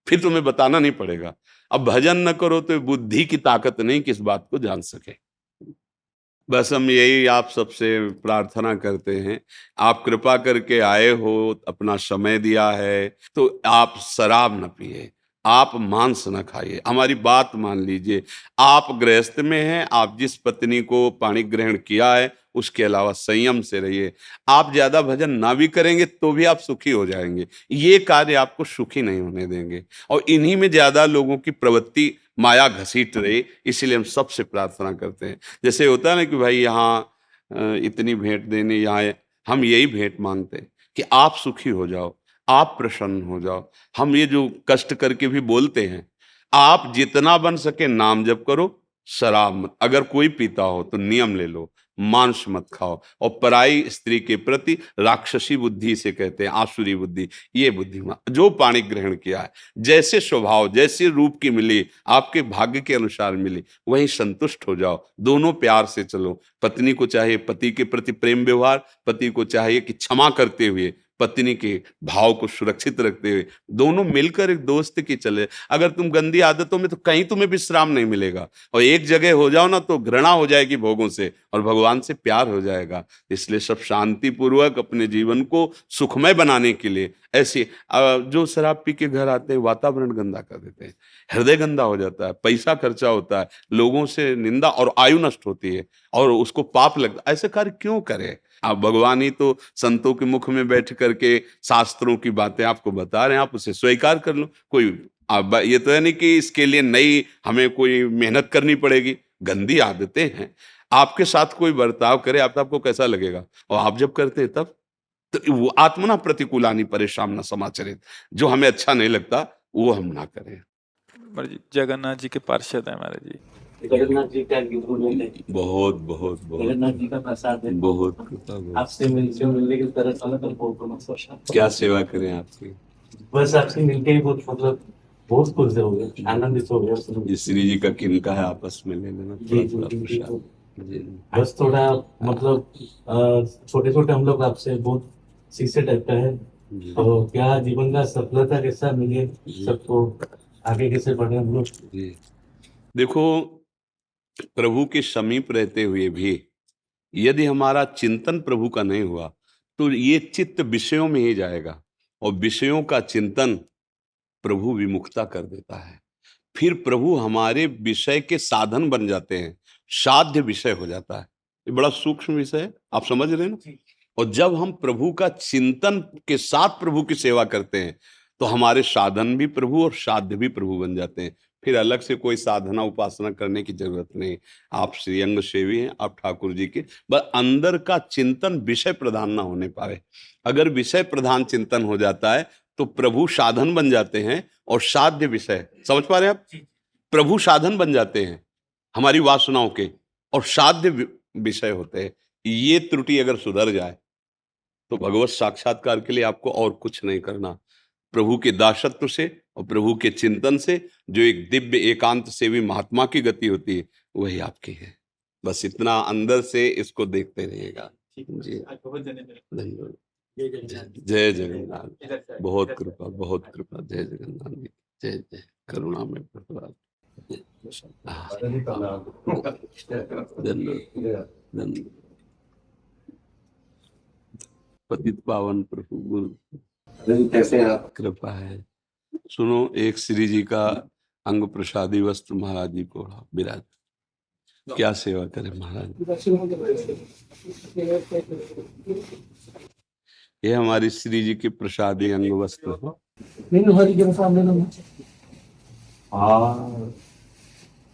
Speaker 3: फिर तुम्हें बताना नहीं पड़ेगा। अब भजन न करो तो बुद्धि की ताकत नहीं कि इस बात को जान सके। बस हम यही आप सबसे प्रार्थना करते हैं, आप कृपा करके आए हो, अपना समय दिया है, तो आप शराब न पिए, आप मांस न खाइए, हमारी बात मान लीजिए। आप गृहस्थ में हैं, आप जिस पत्नी को पाणी ग्रहण किया है उसके अलावा संयम से रहिए। आप ज्यादा भजन ना भी करेंगे तो भी आप सुखी हो जाएंगे, ये कार्य आपको सुखी नहीं होने देंगे। और इन्हीं में ज्यादा लोगों की प्रवृत्ति माया घसीट रही, इसीलिए हम सबसे प्रार्थना करते हैं। जैसे होता है ना कि भाई यहाँ इतनी भेंट देने यहाँ आए, हम यही भेंट मांगते हैं कि आप सुखी हो जाओ, आप प्रसन्न हो जाओ। हम ये जो कष्ट करके भी बोलते हैं, आप जितना बन सके नाम जप करो, शराब मत, अगर कोई पीता हो तो नियम ले लो, मांस मत खाओ, और पराई स्त्री के प्रति राक्षसी बुद्धि से कहते हैं, आसुरी बुद्धि, ये बुद्धिमान जो पाणी ग्रहण किया है, जैसे स्वभाव जैसे रूप की मिली, आपके भाग्य के अनुसार मिली, वहीं संतुष्ट हो जाओ। दोनों प्यार से चलो, पत्नी को चाहिए पति के प्रति प्रेम व्यवहार, पति को चाहिए कि क्षमा करते हुए पत्नी के भाव को सुरक्षित रखते हुए दोनों मिलकर एक दोस्त की चले। अगर तुम गंदी आदतों में, तो कहीं तुम्हें विश्राम नहीं मिलेगा, और एक जगह हो जाओ ना तो घृणा हो जाएगी भोगों से और भगवान से प्यार हो जाएगा। इसलिए सब शांति पूर्वक अपने जीवन को सुखमय बनाने के लिए ऐसे जो शराब पी के घर आते हैं वातावरण गंदा कर देते हैं, हृदय गंदा हो जाता है, पैसा खर्चा होता है, लोगों से निंदा और आयु नष्ट होती है, और उसको पाप लगता है। ऐसे कार्य क्यों करे? आप भगवान ही तो संतों के मुख में बैठ करके शास्त्रों की बातें आपको बता रहे हैं, आप उसे स्वीकार कर लो। कोई ये तो है नहीं कि इसके लिए नई हमें कोई मेहनत करनी पड़ेगी। गंदी आदतें हैं, आपके साथ कोई बर्ताव करे आपको कैसा लगेगा, और आप जब करते हैं तब तो वो आत्मना प्रतिकूलानि परेशान न समाचरित, जो हमें अच्छा नहीं लगता वो हम ना करें।
Speaker 1: महाराज जी जगन्नाथ जी के पार्षद हैं महाराज जी।
Speaker 2: जगन्नाथ जी का गिरधूल है,
Speaker 3: बहुत बहुत बहुत
Speaker 2: जगन्नाथ जी का प्रसाद है।
Speaker 3: बहुत कृपा, बहुत।
Speaker 2: आपसे मिलने की तरह चला कर बहुत सोचा,
Speaker 3: क्या सेवा करें आपकी?
Speaker 2: बस आपसे मिलके ही बहुत मतलब बहुत खुश हो गए, आनंदित हो गए।
Speaker 3: ये श्री जी का किनका है, आपस में ले लेना
Speaker 2: जी
Speaker 3: थोड़ा
Speaker 2: जी
Speaker 3: थोड़ा
Speaker 2: जी जी
Speaker 3: प्रसाद। जी।
Speaker 2: बस थोड़ा मतलब छोटे छोटे हम लोग आपसे बहुत सीखे टाइप का है,
Speaker 3: जी।
Speaker 2: तो क्या जीवन का सफलता कैसा मिले सबको, आगे कैसे बढ़े हम लोग।
Speaker 3: जी। देखो, प्रभु के समीप रहते हुए भी यदि हमारा चिंतन प्रभु का नहीं हुआ तो ये चित्त विषयों में ही जाएगा, और विषयों का चिंतन प्रभु विमुखता कर देता है। फिर प्रभु हमारे विषय के साधन बन जाते हैं, साध्य विषय हो जाता है। ये बड़ा सूक्ष्म विषय है, आप समझ रहे हैं ना। और जब हम प्रभु का चिंतन के साथ प्रभु की सेवा करते हैं तो हमारे साधन भी प्रभु और साध्य भी प्रभु बन जाते हैं। फिर अलग से कोई साधना उपासना करने की जरूरत नहीं। आप श्रीअंग सेवी हैं, आप ठाकुर जी के, बस अंदर का चिंतन विषय प्रधान ना होने पाए। अगर विषय प्रधान चिंतन हो जाता है तो प्रभु साधन बन जाते हैं और साध्य विषय, समझ पा रहे हैं आप, प्रभु साधन बन जाते हैं हमारी वासनाओं के, और साध्य विषय होते हैं। ये त्रुटि अगर सुधर जाए तो भगवत साक्षात्कार के लिए आपको और कुछ नहीं करना। प्रभु के दासत्व से और प्रभु के चिंतन से जो एक दिव्य एकांत सेवी महात्मा की गति होती है वही आपकी है। बस इतना अंदर से इसको देखते रहिएगा जी। धन्यवाद। जय जगन्नाथ। बहुत कृपा, बहुत कृपा। जय जगन्नाथ जी। जय जय। करुणा में प्रतिवाद। धन्यवाद। धन्यवाद। पतित पावन प्रभु गुरु
Speaker 2: कैसे हैं आप?
Speaker 3: कृपा है। सुनो, एक श्री जी का अंग प्रसादी वस्त्र महाराज जी को विराज, क्या सेवा करे महाराज। ये हमारी श्री जी की प्रसादी अंग वस्त्र है।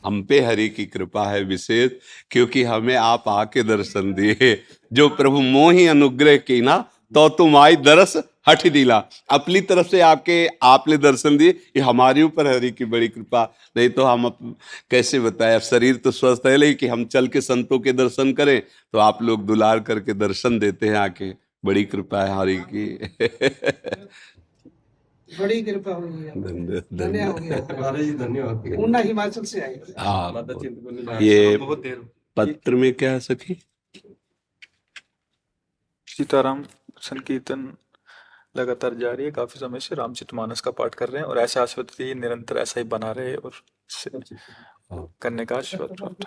Speaker 3: हम पे हरि की कृपा है विशेष, क्योंकि हमें आप आके दर्शन दिए। जो प्रभु मोहि अनुग्रह की ना तो तुम आई दरस हठ दिला। अपनी तरफ से आपने दर्शन दिए, ये हमारे ऊपर हरि की बड़ी कृपा। नहीं तो हम कैसे बताए, शरीर तो स्वस्थ है लेकिन हम चल के संतों के दर्शन करें तो आप लोग दुलार करके दर्शन देते हैं आके। बड़ी कृपा है हरि की।
Speaker 4: बड़ी कृपा हुई है।
Speaker 2: धन्यवाद।
Speaker 4: ऊना हिमाचल से आए।
Speaker 3: हाँ, ये पत्र में क्या है सखी?
Speaker 1: सीताराम संकीर्तन लगातार जारी है, काफी समय से रामचरितमानस का पाठ कर रहे हैं और ऐसे आशीर्वाद दिए, निरंतर ऐसा ही बना रहे और करने का आशीर्वाद प्राप्त।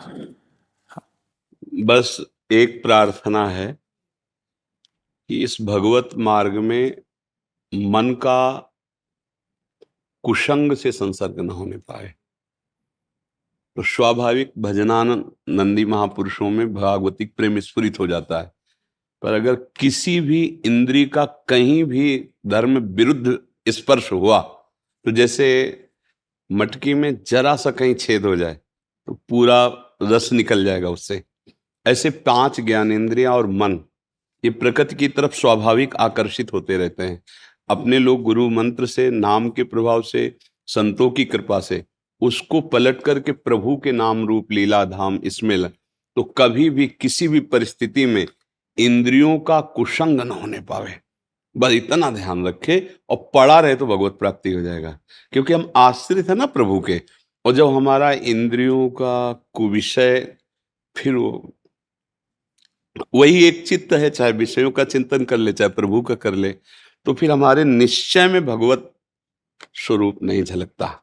Speaker 3: बस एक प्रार्थना है कि इस भगवत मार्ग में मन का कुसंग से संसर्ग न होने पाए। तो स्वाभाविक भजनानंद नंदी महापुरुषों में भागवतिक प्रेम स्फुरित हो जाता है। पर अगर किसी भी इंद्रिय का कहीं भी धर्म विरुद्ध स्पर्श हुआ तो जैसे मटकी में जरा सा कहीं छेद हो जाए तो पूरा रस निकल जाएगा उससे। ऐसे 5 ज्ञानेंद्रियां और मन ये प्रकृति की तरफ स्वाभाविक आकर्षित होते रहते हैं। अपने लोग गुरु मंत्र से, नाम के प्रभाव से, संतों की कृपा से उसको पलट करके प्रभु के नाम रूप लीला धाम इसमें तो कभी भी किसी भी परिस्थिति में इंद्रियों का कुसंग न होने पावे। बस इतना ध्यान रखे और पड़ा रहे तो भगवत प्राप्ति हो जाएगा, क्योंकि हम आश्रित है ना प्रभु के। और जब हमारा इंद्रियों का कुविषय, फिर वही एक चित्त है, चाहे विषयों का चिंतन कर ले चाहे प्रभु का कर ले, तो फिर हमारे निश्चय में भगवत स्वरूप नहीं झलकता।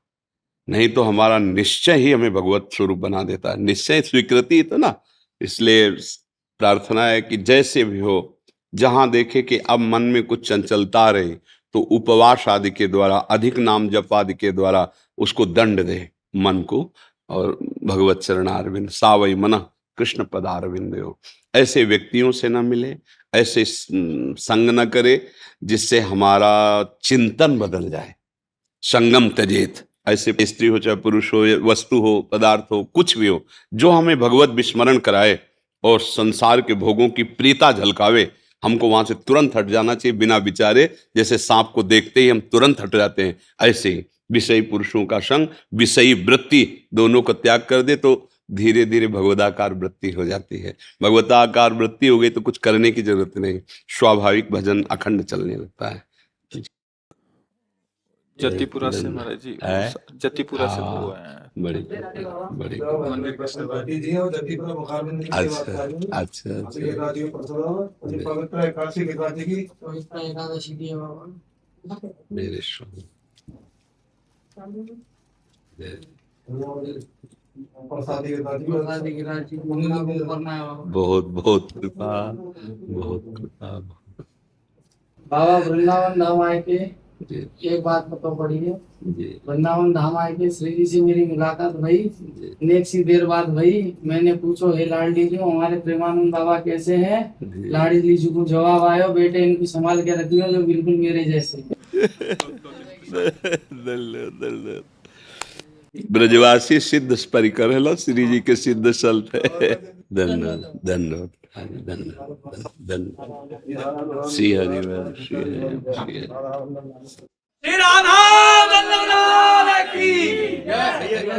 Speaker 3: नहीं तो हमारा निश्चय ही हमें भगवत स्वरूप बना देता है। निश्चय स्वीकृति तो ना। इसलिए प्रार्थना है कि जैसे भी हो, जहां देखे कि अब मन में कुछ चंचलता रही तो उपवास आदि के द्वारा, अधिक नाम जप आदि के द्वारा उसको दंड दे मन को, और भगवत चरणारविंद सावई मन कृष्ण पदारविंद हो। ऐसे व्यक्तियों से न मिले, ऐसे संग न करे जिससे हमारा चिंतन बदल जाए। संगम त्यजेत। ऐसे स्त्री हो चाहे पुरुष हो, वस्तु हो, पदार्थ हो, कुछ भी हो, जो हमें भगवत विस्मरण कराए और संसार के भोगों की प्रीता झलकावे, हमको वहां से तुरंत हट जाना चाहिए बिना विचारे। जैसे सांप को देखते ही हम तुरंत हट जाते हैं, ऐसे ही विषयी पुरुषों का संग, विषयी वृत्ति दोनों का त्याग कर दे तो धीरे धीरे भगवदाकार वृत्ति हो जाती है। भगवताकार वृत्ति हो गई तो कुछ करने की जरूरत नहीं, स्वाभाविक भजन अखंड चलने लगता है।
Speaker 1: जतिपुरा से महाराज जी, जतिपुरा से वो हैं।
Speaker 3: बड़ी बड़ी अच्छा अच्छा मेरे स्वामी
Speaker 5: प्रसादी की राशि को करना है बाबा।
Speaker 3: बहुत बहुत कृपा, बहुत कृपा।
Speaker 5: बाबा वृंदावन धाम आए थे,
Speaker 3: जी
Speaker 5: एक बात पता पड़ी है।
Speaker 3: जी
Speaker 5: वृंदावन धाम आए थे, श्री जी से मेरी मुलाकात भई।
Speaker 3: जी
Speaker 5: नेक सी देर बाद भई, मैंने पूछो हे लाडली जी हमारे प्रेमानंद बाबा कैसे हैं।
Speaker 3: जी।
Speaker 5: लाडली जी को जवाब आयो, बेटे इनको संभाल के रखियो जो बिल्कुल मेरे जैसे।
Speaker 3: धन्यवाद धन्यवाद। ब्रजवासी सिद्ध परिकर है लो, श्री जी के सिद्ध सल्प है। धन्यवाद धन्यवाद धन्यवाद धन्यवाद। श्री हरिवंश श्री हरिवंश श्री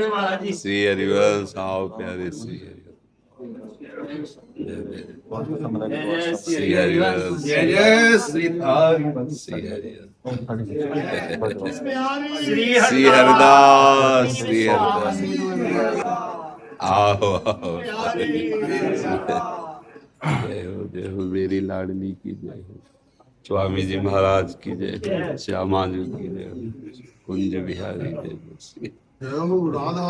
Speaker 3: हरिवंश। श्री हरिवंश आओ प्यारे श्री हरिवंश। श्री हरिवंश
Speaker 6: जय जय श्री
Speaker 3: श्री हरिवंश श्री हरदास श्री हरदास आओ आओ। जय हो मेरी लाडली की जय हो, स्वामी जी महाराज की जय हो, श्यामा जी की जय हो, कुंज बिहारी जय हो।
Speaker 6: राधा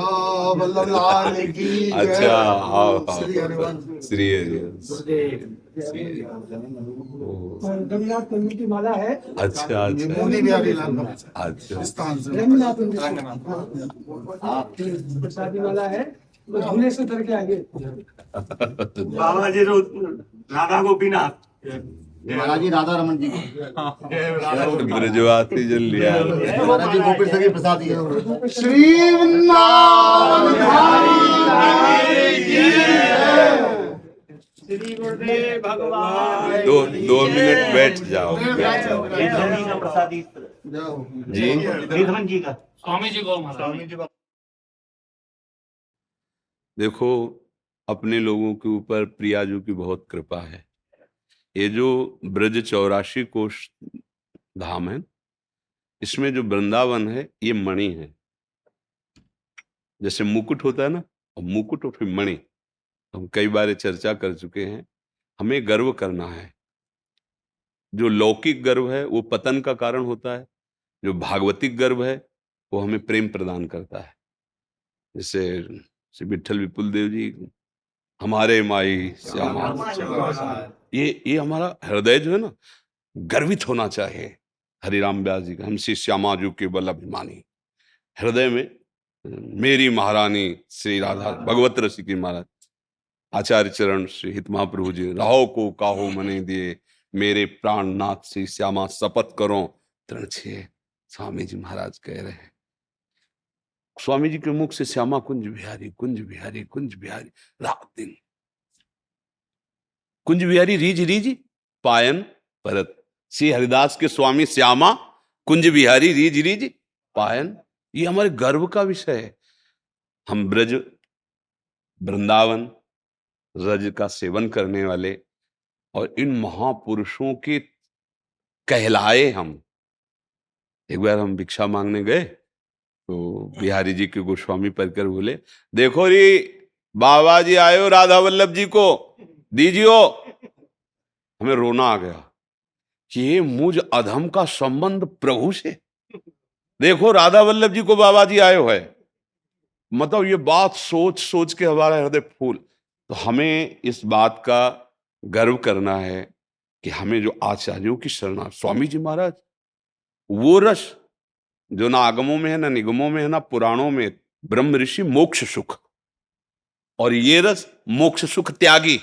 Speaker 6: वल्लभ लाल की जय।
Speaker 3: अच्छा आओ आओ।
Speaker 6: श्री हरिवंश
Speaker 3: श्री हरिवंश श्री ओह,
Speaker 4: रघुनाथ पंडित की माला है।
Speaker 3: अच्छा
Speaker 6: ये
Speaker 3: अच्छा
Speaker 6: मुनि बिहारी लाल का
Speaker 3: अच्छा
Speaker 6: स्थान से
Speaker 4: रघुनाथ प्रसादी माला है, वो झूले से उतर के आगे।
Speaker 7: बाबा जी राधा गोपीनाथ
Speaker 6: महाराज जी राधा रमन जी
Speaker 3: ब्रजवासी जन लिया।
Speaker 6: महाराज जी गोपी सगे प्रसाद दिए। श्री वृंदावन बिहारी की जय।
Speaker 7: श्री गुरुदेव भगवान।
Speaker 3: दो मिनट बैठ जाओ बैठ जाओ।
Speaker 7: रिधवन जी का प्रसादी
Speaker 3: जी
Speaker 7: रिधवन जी का
Speaker 5: स्वामी जी को महाराज।
Speaker 3: देखो, अपने लोगों के ऊपर प्रियाजू की बहुत कृपा है। ये जो ब्रज 84 कोष धाम है, इसमें जो वृंदावन है ये मणि है। जैसे मुकुट होता है ना, और मुकुट और फिर मणि, हम कई बार चर्चा कर चुके हैं। हमें गर्व करना है। जो लौकिक गर्व है वो पतन का कारण होता है, जो भागवतिक गर्व है वो हमें प्रेम प्रदान करता है। जैसे श्री विट्ठल विपुल देव जी, हमारे माई श्यामा, ये हमारा हृदय जो है ना गर्वित होना चाहिए। हरिराम व्यास जी का, हम श्री श्यामा जी के बल अभिमानी, हृदय में मेरी महारानी श्री राधा भगवत रसिकी महाराज, आचार्य चरण श्री हित महाप्रभु जी, राहो को काहो मने दिए, मेरे प्राणनाथ श्री श्यामा शपथ करो तृण छे। स्वामी जी महाराज कह रहे हैं, स्वामी जी के मुख से श्यामा कुंज बिहारी कुंज बिहारी कुंज बिहारी, रात दिन कुंज बिहारी रीज रीज पायन परत। श्री हरिदास के स्वामी श्यामा कुंज बिहारी रीज रीज पायन, ये हमारे गर्व का विषय है। हम ब्रज वृंदावन रज का सेवन करने वाले और इन महापुरुषों के कहलाए हम। एक बार हम भिक्षा मांगने गए तो बिहारी जी के गोस्वामी पढ़कर बोले, देखो री बाबा जी आयो राधा वल्लभ जी को दीजियो। हमें रोना आ गया कि ये मुझ अधम का संबंध प्रभु से। देखो राधा वल्लभ जी को बाबा जी आयो है, मतलब ये बात सोच सोच के हमारा हृदय फूल। तो हमें इस बात का गर्व करना है कि हमें जो आचार्यों की शरणा, स्वामी जी महाराज वो रस जो ना आगमों में है ना निगमों में है ना पुराणों में, ब्रह्म ऋषि मोक्ष सुख, और ये रस मोक्ष सुख त्यागी,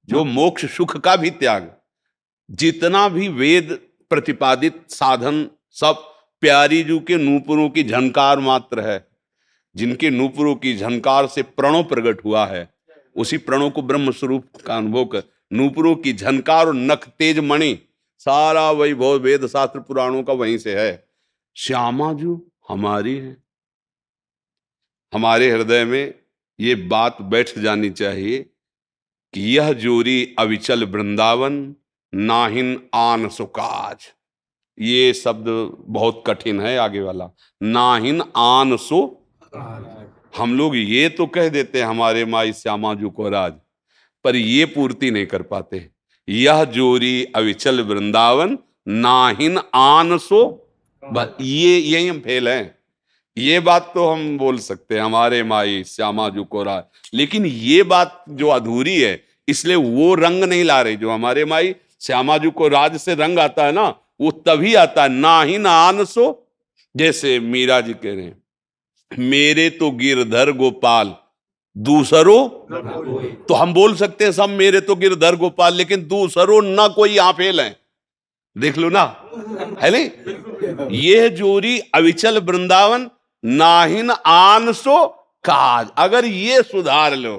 Speaker 3: जो मोक्ष सुख का भी त्याग। जितना भी वेद प्रतिपादित साधन सब प्यारी जू के नूपुरों की झनकार मात्र है। जिनके नूपुरों की झनकार से प्रणव प्रकट हुआ है, उसी प्रणव को ब्रह्म स्वरूप का अनुभव कर, नूपुरों की झनकार और नख तेज मणि, सारा वैभव वेद शास्त्र पुराणों का वहीं से है। श्यामा जू हमारी है। हमारे हृदय में ये बात बैठ जानी चाहिए कि यह जोरी अविचल वृंदावन, नाहिन आन सुकाज। ये शब्द बहुत कठिन है आगे वाला, नाहिन आन सो। हम लोग ये तो कह देते हैं हमारे माई श्यामा जू को राज, पर ये पूर्ति नहीं कर पाते। यह जोरी अविचल वृंदावन, नाहिन आन सो, बस ये यही हम फेल हैं ये बात तो हम बोल सकते हैं, हमारे माई श्यामा जू को राज, लेकिन ये बात जो अधूरी है, इसलिए वो रंग नहीं ला रही। जो हमारे माई श्यामा जू को राज से रंग आता है ना, वो तभी आता है, ना ही ना आन सो। जैसे मीरा जी कह रहे हैं, मेरे तो गिरधर गोपाल दूसरो, तो हम बोल सकते हैं सब मेरे तो गिरधर गोपाल, लेकिन दूसरो ना कोई यहाँ फेल है, देख लो ना, है नहीं। ये जोरी अविचल वृंदावन नाहिन आन सो काज, अगर ये सुधार लो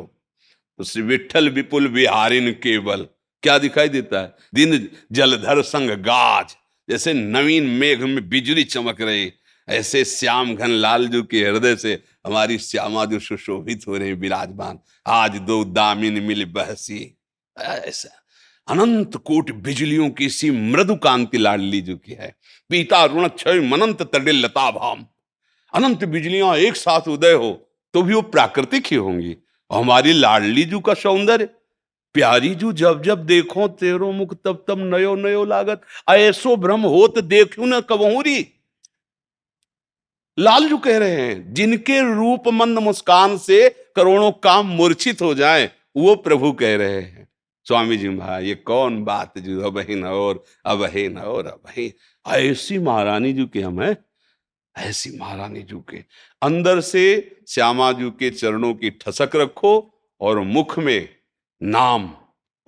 Speaker 3: तो श्री विठल विपुल बिहारिन केवल क्या दिखाई देता है, दिन जलधर संग गाज। जैसे नवीन मेघ में बिजली चमक रही, ऐसे श्याम घन लाल जू के हृदय से हमारी श्यामा जो सुशोभित हो रहे विराजमान। आज दो दामिन मिल बहसी, ऐसा अनंत कोट बिजलियों की सी मृदु कांति लाडली जू की है। पीता ऋण क्षय मनंत तड़िल लता भाम, अनंत बिजलियां एक साथ उदय हो तो भी वो प्राकृतिक ही होंगी। और हमारी लाडली जू का सौंदर्य, प्यारी जू जब जब देखो तेरो मुख तब तब नयो नयो लागत, ऐसो भ्रम होत देखू न कबहूरी। लालजू कह रहे हैं, जिनके रूप मंद मुस्कान से करोड़ों काम मूर्छित हो जाएं, वो प्रभु कह रहे हैं। स्वामी जी महाराज, ये कौन बात जो अब ही न और अब ही न और अब ही, ऐसी महारानी जू के हम है, ऐसी महारानी जू के अंदर से श्यामा जू के चरणों की ठसक रखो और मुख में नाम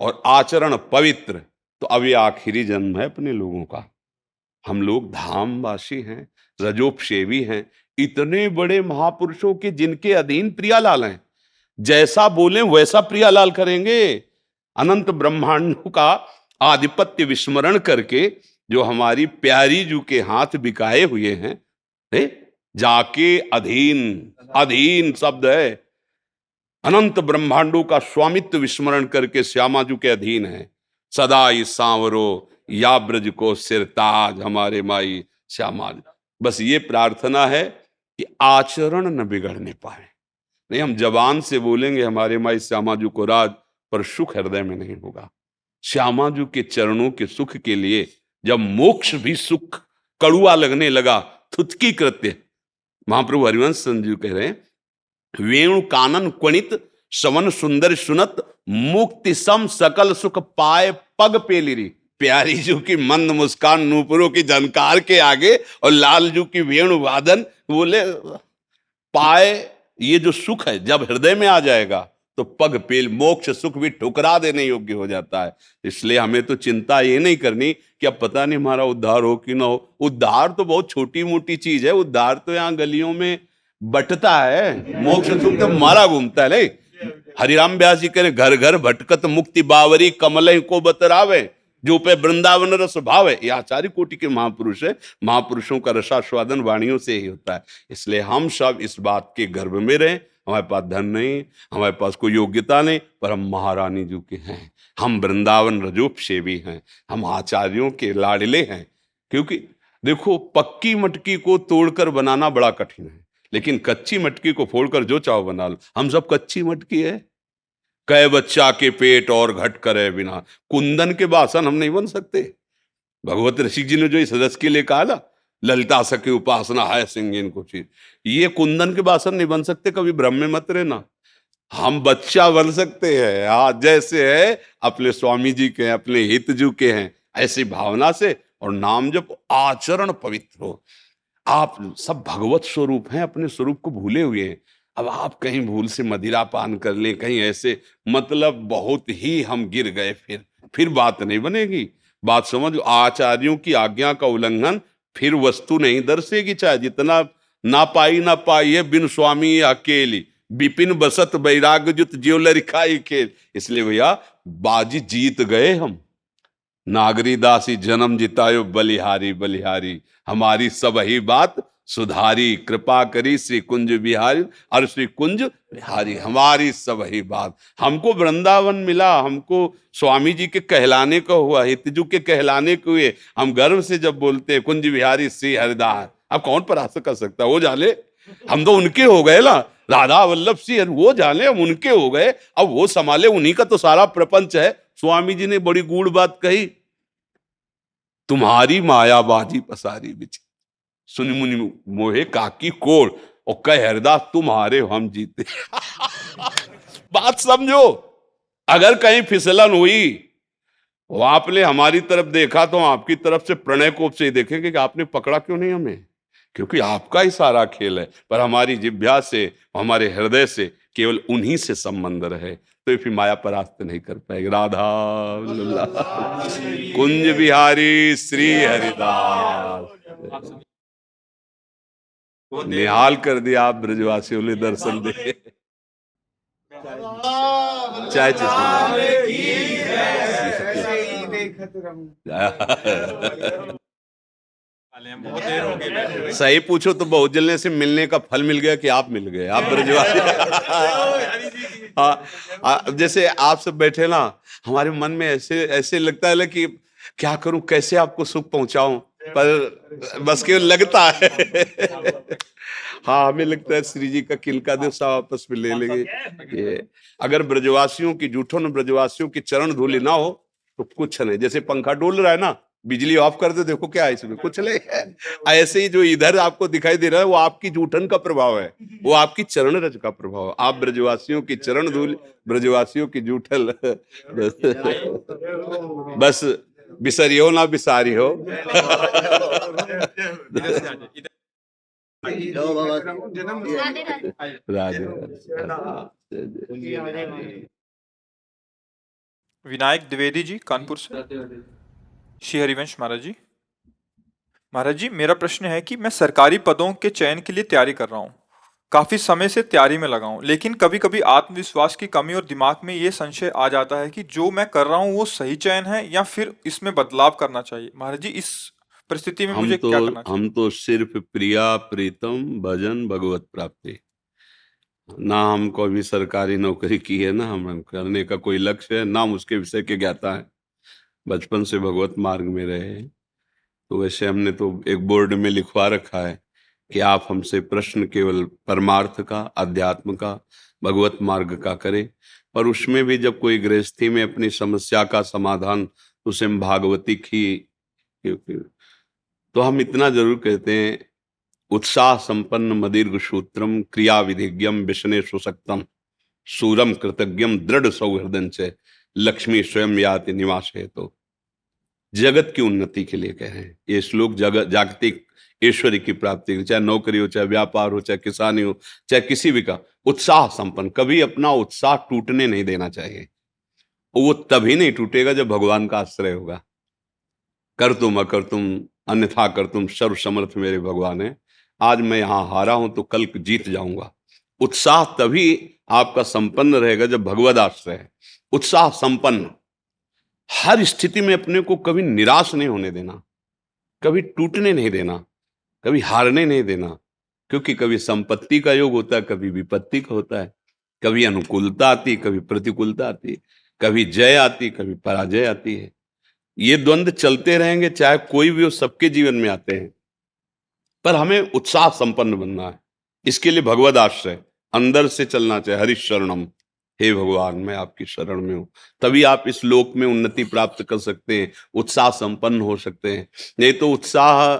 Speaker 3: और आचरण पवित्र। तो अब ये आखिरी जन्म है अपने लोगों का, हम लोग धामवासी हैं, रजोपसेवी हैं, इतने बड़े महापुरुषों के जिनके अधीन प्रियालाल हैं, जैसा बोले वैसा प्रियालाल करेंगे। अनंत ब्रह्मांडों का आधिपत्य विस्मरण करके जो हमारी प्यारी जू के हाथ बिकाए हुए हैं, जाके अधीन, अधीन शब्द है, अनंत ब्रह्मांडों का स्वामित्व विस्मरण करके श्यामा जू के अधीन है। सदा ही सांवरो या ब्रज को सिरताज, हमारे माई श्यामा। बस ये प्रार्थना है कि आचरण न बिगड़ने पाए। नहीं, हम जबान से बोलेंगे हमारे माई श्यामा जू को राज, पर सुख हृदय में नहीं होगा। श्यामा जू के चरणों के सुख के लिए जब मोक्ष भी सुख कड़ुआ लगने लगा, थुतकी कृत्य, महाप्रभु हरिवंश संजू कह रहे हैं, वेणु कानन क्वणित सवन सुंदर सुनत, मुक्ति सम सकल सुख पाए पग पेलिरी। प्यारी जू की मंद मुस्कान नूपुरों की झनकार के आगे और लाल जू की वेणु वादन, बोले पाए, ये जो सुख है जब हृदय में आ जाएगा तो पग पेल, मोक्ष सुख भी ठुकरा देने योग्य हो जाता है। इसलिए हमें तो चिंता ये नहीं करनी कि अब पता नहीं हमारा उद्धार हो कि ना हो। उद्धार तो बहुत छोटी मोटी चीज है, उद्धार तो यहाँ गलियों में बटता है, मोक्ष सुख तो मारा घूमता है। नहीं, हरिराम व्यास जी कह रहे, घर घर भटकत मुक्ति बावरी, कमल को बतरावे, जो पे वृंदावन रस भाव है। ये आचार्य कोटि के महापुरुष है, महापुरुषों का रसास्वादन वाणियों से ही होता है। इसलिए हम सब इस बात के गर्भ में रहें, हमारे पास धन नहीं, हमारे पास कोई योग्यता नहीं, पर हम महारानी जू के हैं, हम वृंदावन रजोपसेवी हैं, हम आचार्यों के लाडले हैं। क्योंकि देखो, पक्की मटकी को तोड़कर बनाना बड़ा कठिन है, लेकिन कच्ची मटकी को फोड़कर जो चाहो बना लो। हम सब कच्ची मटकी है, कै बच्चा के पेट और घट करे बिना, कुंदन के बासन हम नहीं बन सकते। भगवत ऋषिक जी ने जो इस रस के लिए कहा ना, ललिता सखी उपासना है सिंगिन को चीज, ये कुंदन के बासन नहीं बन सकते, कभी भ्रम में मत रहना। हम बच्चा बन सकते हैं, आज जैसे है अपने स्वामी जी के, अपने हितजू के हैं, ऐसी भावना से। और नाम जब आचरण पवित्र हो, आप सब भगवत स्वरूप हैं, अपने स्वरूप को भूले हुए हैं। अब आप कहीं भूल से मदिरा पान कर लें, कहीं ऐसे, मतलब बहुत ही हम गिर गए, फिर बात नहीं बनेगी। बात समझो, आचार्यों की आज्ञा का उल्लंघन फिर वस्तु नहीं दर्शेगी, चाहे जितना ना पाई है बिन स्वामी अकेली, विपिन बसत बैराग जुत ज्यो लरिखाई खेल। इसलिए भैया बाजी जीत गए हम, नागरी दासी जन्म जितायो बलिहारी बलिहारी, हमारी सब ही बात सुधारी, कृपा करी श्री कुंज बिहारी, और श्री कुंज बिहारी हमारी सब ही बात। हमको वृंदावन मिला, हमको स्वामी जी के कहलाने का हुआ, हितजू के कहलाने के हुए। हम गर्व से जब बोलते हैं कुंज बिहारी श्री हरिदास, अब कौन परास्त कर सकता है? वो जाने, हम तो उनके हो गए ना, राधा वल्लभ सिंह, वो जाने हम उनके हो गए, अब वो संभाले, उन्हीं का तो सारा प्रपंच है। स्वामी जी ने बड़ी गूढ़ बात कही, तुम्हारी मायाबाजी पसारी बिछी, सुनि मुनि मोहे काकी कोड़, और कह हरदास तुम हारे हो हम जीते। बात समझो, अगर कहीं फिसलन हुई, वो आपने हमारी तरफ देखा तो आपकी तरफ से प्रणय कोप से ही देखेंगे कि आपने पकड़ा क्यों नहीं हमें, क्योंकि आपका ही सारा खेल है। पर हमारी जिह्वा से, हमारे हृदय से केवल उन्हीं से संबंध रहे, तो फिर माया परास्त नहीं कर पाएगी। राधा कुंज बिहारी श्री हरिदास। निहाल कर दिया आप ब्रजवासियों ने दर्शन दे। चाय सही पूछो तो बहुत जलने से मिलने का फल मिल गया कि आप मिल गए, आप ब्रजवासी। हाँ, जैसे आप सब बैठे ना, हमारे मन में ऐसे ऐसे लगता है ना कि क्या करूं, कैसे आपको सुख पहुंचाऊं, पर बस केवल लगता है। हाँ, हमें लगता है श्री जी का किलका दिवसा वापस में ले लेंगे। ये अगर ब्रजवासियों की, जूठों ने ब्रजवासियों की चरण धूलि ना हो तो कुछ नहीं। जैसे पंखा डोल रहा है ना, बिजली ऑफ कर दो, देखो क्या है इसमें, कुछ नहीं है। ऐसे ही जो इधर आपको दिखाई दे रहा है वो आपकी जूठन का प्रभाव है, वो आपकी चरण रज का प्रभाव है। आप ब्रजवासियों की चरण धूल, ब्रजवासियों की जूठल, बस बिसरियो ना बिसारियो।
Speaker 6: जाओ बाबा।
Speaker 3: राधे।
Speaker 1: विनायक द्विवेदी जी कानपुर से। श्री हरिवंश महाराज जी। महाराज जी, मेरा प्रश्न है कि मैं सरकारी पदों के चयन के लिए तैयारी कर रहा हूँ, काफी समय से तैयारी में लगा हूँ, लेकिन कभी कभी आत्मविश्वास की कमी और दिमाग में ये संशय आ जाता है कि जो मैं कर रहा हूँ वो सही चयन है या फिर इसमें बदलाव करना चाहिए। महाराज जी, इस परिस्थिति में मुझे क्या करना चाहिए?
Speaker 3: हम तो सिर्फ प्रिया प्रीतम भजन भगवत प्राप्ति, ना हमको अभी सरकारी नौकरी की है, ना हम करने का कोई लक्ष्य है, ना हम उसके विषय के ज्ञाता है। बचपन से भगवत मार्ग में रहे हैं, तो वैसे हमने तो एक बोर्ड में लिखवा रखा है कि आप हमसे प्रश्न केवल परमार्थ का, अध्यात्म का, भगवत मार्ग का करें। पर उसमें भी जब कोई गृहस्थी में अपनी समस्या का समाधान उसे हम भागवती की, तो हम इतना जरूर कहते हैं, उत्साह संपन्न मदीर्घ सूत्रम क्रिया विधिज्ञम विष्णे सुशक्तम सूरम कृतज्ञम दृढ़ सौहृदन से लक्ष्मी स्वयं याति निवास है। तो जगत की उन्नति के लिए कह रहे हैं ये श्लोक। जगत जागतिक ईश्वरी की प्राप्ति, चाहे नौकरी हो, चाहे व्यापार हो, चाहे किसानी हो, चाहे किसी भी का, उत्साह संपन्न, कभी अपना उत्साह टूटने नहीं देना चाहिए। वो तभी नहीं टूटेगा जब भगवान का आश्रय होगा। कर तुम अकर तुम अन्यथा कर तुम, सर्व समर्थ मेरे भगवान है। आज मैं यहां हारा हूं तो कल जीत जाऊंगा। उत्साह तभी आपका संपन्न रहेगा जब भगवद आश्रय है। उत्साह संपन्न, हर स्थिति में अपने को कभी निराश नहीं होने देना, कभी टूटने नहीं देना, कभी हारने नहीं देना, क्योंकि कभी संपत्ति का योग होता है, कभी विपत्ति का होता है, कभी अनुकूलता आती, कभी प्रतिकूलता आती, कभी जय आती, कभी पराजय आती है। ये द्वंद्व चलते रहेंगे, चाहे कोई भी हो, सबके जीवन में आते हैं। पर हमें उत्साह संपन्न बनना है, इसके लिए भगवद आश्रय अंदर से चलना चाहिए। हरि शरणम, हे भगवान मैं आपकी शरण में हूं, तभी आप इस लोक में उन्नति प्राप्त कर सकते हैं, उत्साह संपन्न हो सकते हैं। नहीं तो उत्साह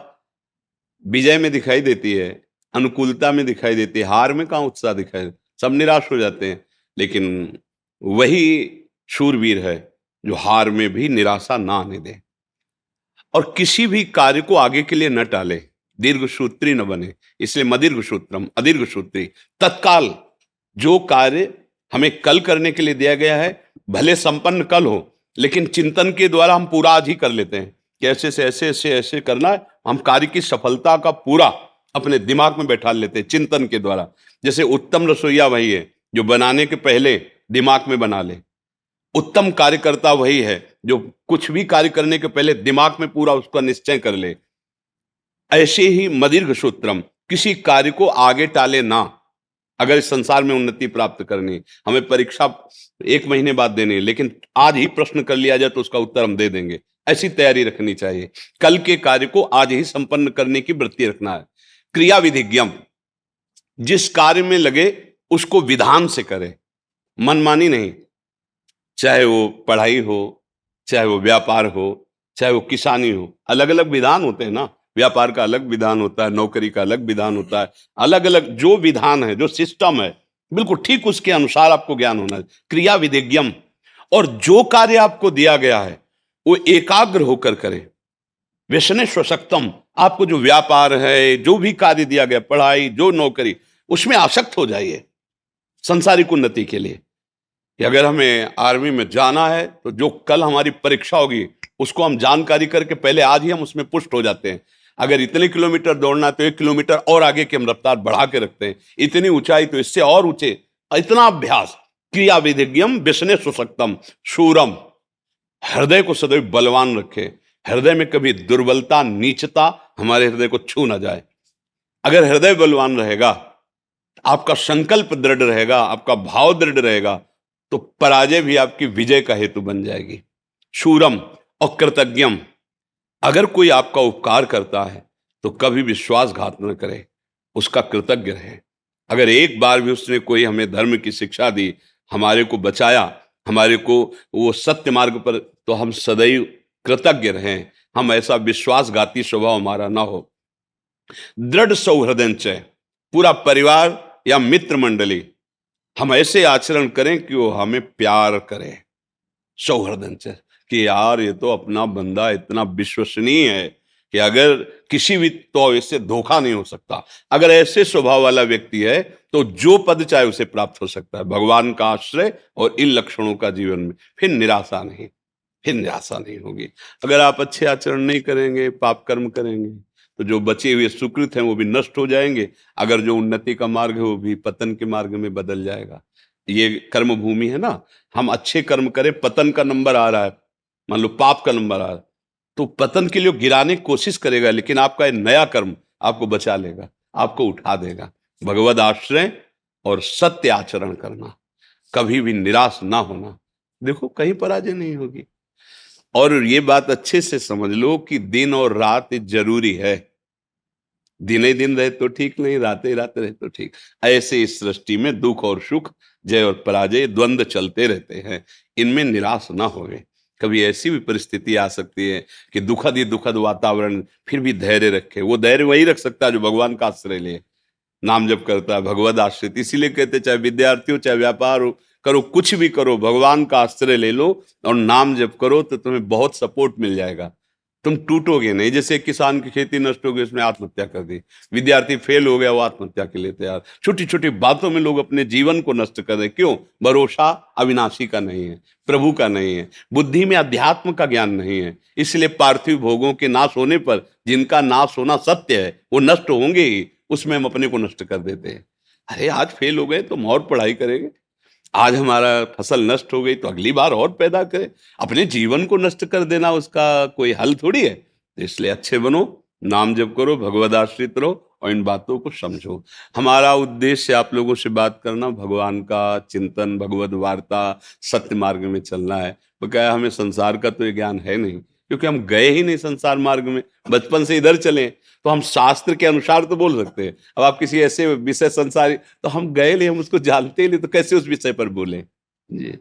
Speaker 3: विजय में दिखाई देती है, अनुकूलता में दिखाई देती है, हार में कहाँ उत्साह दिखाई, सब निराश हो जाते हैं। लेकिन वही शूरवीर है जो हार में भी निराशा ना आने दे और किसी भी कार्य को आगे के लिए न टाले, दीर्घ सूत्री न बने। इसलिए मदीर्घ सूत्रम अदीर्घ सूत्री, तत्काल जो कार्य हमें कल करने के लिए दिया गया है, भले संपन्न कल हो, लेकिन चिंतन के द्वारा हम पूरा आज ही कर लेते हैं कि ऐसे से ऐसे ऐसे ऐसे करना है। हम कार्य की सफलता का पूरा अपने दिमाग में बैठा लेते हैं चिंतन के द्वारा। जैसे उत्तम रसोईया वही है जो बनाने के पहले दिमाग में बना ले, उत्तम कार्यकर्ता वही है जो कुछ भी कार्य करने के पहले दिमाग में पूरा उसका निश्चय कर ले। ऐसे ही मदीर्घ सूत्रम, किसी कार्य को आगे टाले ना। अगर इस संसार में उन्नति प्राप्त करनी, हमें परीक्षा 1 महीने बाद देनी है, लेकिन आज ही प्रश्न कर लिया जाए तो उसका उत्तर हम दे देंगे, ऐसी तैयारी रखनी चाहिए। कल के कार्य को आज ही संपन्न करने की वृत्ति रखना है। क्रिया विधिज्ञम, जिस कार्य में लगे उसको विधान से करे, मनमानी नहीं। चाहे वो पढ़ाई हो, चाहे वो व्यापार हो, चाहे वो किसानी हो, अलग अलग विधान होते हैं ना। व्यापार का अलग विधान होता है, नौकरी का अलग विधान होता है, अलग अलग जो विधान है, जो सिस्टम है, बिल्कुल ठीक उसके अनुसार आपको ज्ञान होना है। क्रिया विधिज्ञम, और जो कार्य आपको दिया गया है वो एकाग्र होकर करें। व्यसने स्वशक्तम, आपको जो व्यापार है, जो भी कार्य दिया गया, पढ़ाई, जो नौकरी, उसमें आसक्त हो जाइए संसारिक उन्नति के लिए। कि अगर हमें आर्मी में जाना है तो जो कल हमारी परीक्षा होगी उसको हम जानकारी करके पहले आज ही हम उसमें पुष्ट हो जाते हैं। अगर इतने किलोमीटर दौड़ना तो 1 किलोमीटर और आगे की हम रफ्तार बढ़ा के रखते हैं, इतनी ऊंचाई तो इससे और ऊंचे, इतना अभ्यास। क्रिया विधिज्ञम व्यसने सुशक्तम शूरम, हृदय को सदैव बलवान रखे, हृदय में कभी दुर्बलता, नीचता हमारे हृदय को छू ना जाए। अगर हृदय बलवान रहेगा, आपका संकल्प दृढ़ रहेगा, आपका भाव दृढ़ रहेगा, तो पराजय भी आपकी विजय का हेतु बन जाएगी। शूरम और कृतज्ञम, अगर कोई आपका उपकार करता है तो कभी विश्वासघात न करे, उसका कृतज्ञ रहे। अगर एक बार भी उसने कोई हमें धर्म की शिक्षा दी, हमारे को बचाया, हमारे को वो सत्य मार्ग पर, तो हम सदैव कृतज्ञ रहें। हम ऐसा विश्वासघाती स्वभाव हमारा ना हो। दृढ़ सौहृदय, पूरा परिवार या मित्र मंडली, हम ऐसे आचरण करें कि वो हमें प्यार करे। सौहृदय कि यार ये तो अपना बंदा इतना विश्वसनीय है कि अगर किसी भी तो इससे धोखा नहीं हो सकता। अगर ऐसे स्वभाव वाला व्यक्ति है तो जो पद चाहे उसे प्राप्त हो सकता है। भगवान का आश्रय और इन लक्षणों का जीवन में, फिर निराशा नहीं होगी। अगर आप अच्छे आचरण नहीं करेंगे, पाप कर्म करेंगे, तो जो बचे हुए सुकृत हैं वो भी नष्ट हो जाएंगे। अगर जो उन्नति का मार्ग है वो भी पतन के मार्ग में बदल जाएगा। ये कर्म भूमि है ना, हम अच्छे कर्म करें, पतन का नंबर आ रहा है, मान लो पाप का नंबर आ रहा है, तो पतन के लिए गिराने की कोशिश करेगा, लेकिन आपका नया कर्म आपको बचा लेगा, आपको उठा देगा। भगवद आश्रय और सत्य आचरण करना, कभी भी निराश ना होना, देखो कहीं पराजय नहीं होगी। और ये बात अच्छे से समझ लो कि दिन और रात जरूरी है। दिन ही दिन रहे तो ठीक नहीं, रात ही रात रहे तो ठीक। ऐसे इस सृष्टि में दुख और सुख, जय और पराजय, द्वंद्व चलते रहते हैं। इनमें निराश ना होवे। कभी ऐसी भी परिस्थिति आ सकती है कि दुखद वातावरण, फिर भी धैर्य रखे। वो धैर्य वही रख सकता है जो भगवान का आश्रय ले, नाम जप करता है, भगवद आश्रित। इसीलिए कहते चाहे विद्यार्थी हो, चाहे व्यापार हो, करो कुछ भी करो, भगवान का आश्रय ले लो और नाम जप करो, तो तुम्हें बहुत सपोर्ट मिल जाएगा। तुम टूटोगे नहीं। जैसे किसान की खेती नष्ट हो गई, उसने आत्महत्या कर दी, विद्यार्थी फेल हो गया, वो आत्महत्या के लिए तैयार। छोटी छोटी बातों में लोग अपने जीवन को नष्ट कर रहे। क्यों? भरोसा अविनाशी का नहीं है, प्रभु का नहीं है, बुद्धि में अध्यात्म का ज्ञान नहीं है। इसलिए पार्थिव भोगों के नाश होने पर, जिनका नाश होना सत्य है, वो नष्ट होंगे ही, उसमें हम अपने को नष्ट कर देते हैं। अरे आज फेल हो गए तो हम और पढ़ाई करेंगे, आज हमारा फसल नष्ट हो गई तो अगली बार और पैदा करें। अपने जीवन को नष्ट कर देना उसका कोई हल थोड़ी है। तो इसलिए अच्छे बनो, नाम जप करो, भगवद आश्रित रहो और इन बातों को समझो। हमारा उद्देश्य आप लोगों से बात करना, भगवान का चिंतन, भगवद वार्ता, सत्य मार्ग में चलना है। तो क्या हमें संसार का तो ये ज्ञान है नहीं, क्योंकि हम गए ही नहीं संसार मार्ग में। बचपन से इधर चले तो हम शास्त्र के अनुसार तो बोल सकते हैं। अब आप किसी ऐसे विषय संसारी, तो हम गए नहीं, हम उसको जानते ही नहीं, तो कैसे उस विषय पर बोलें जी।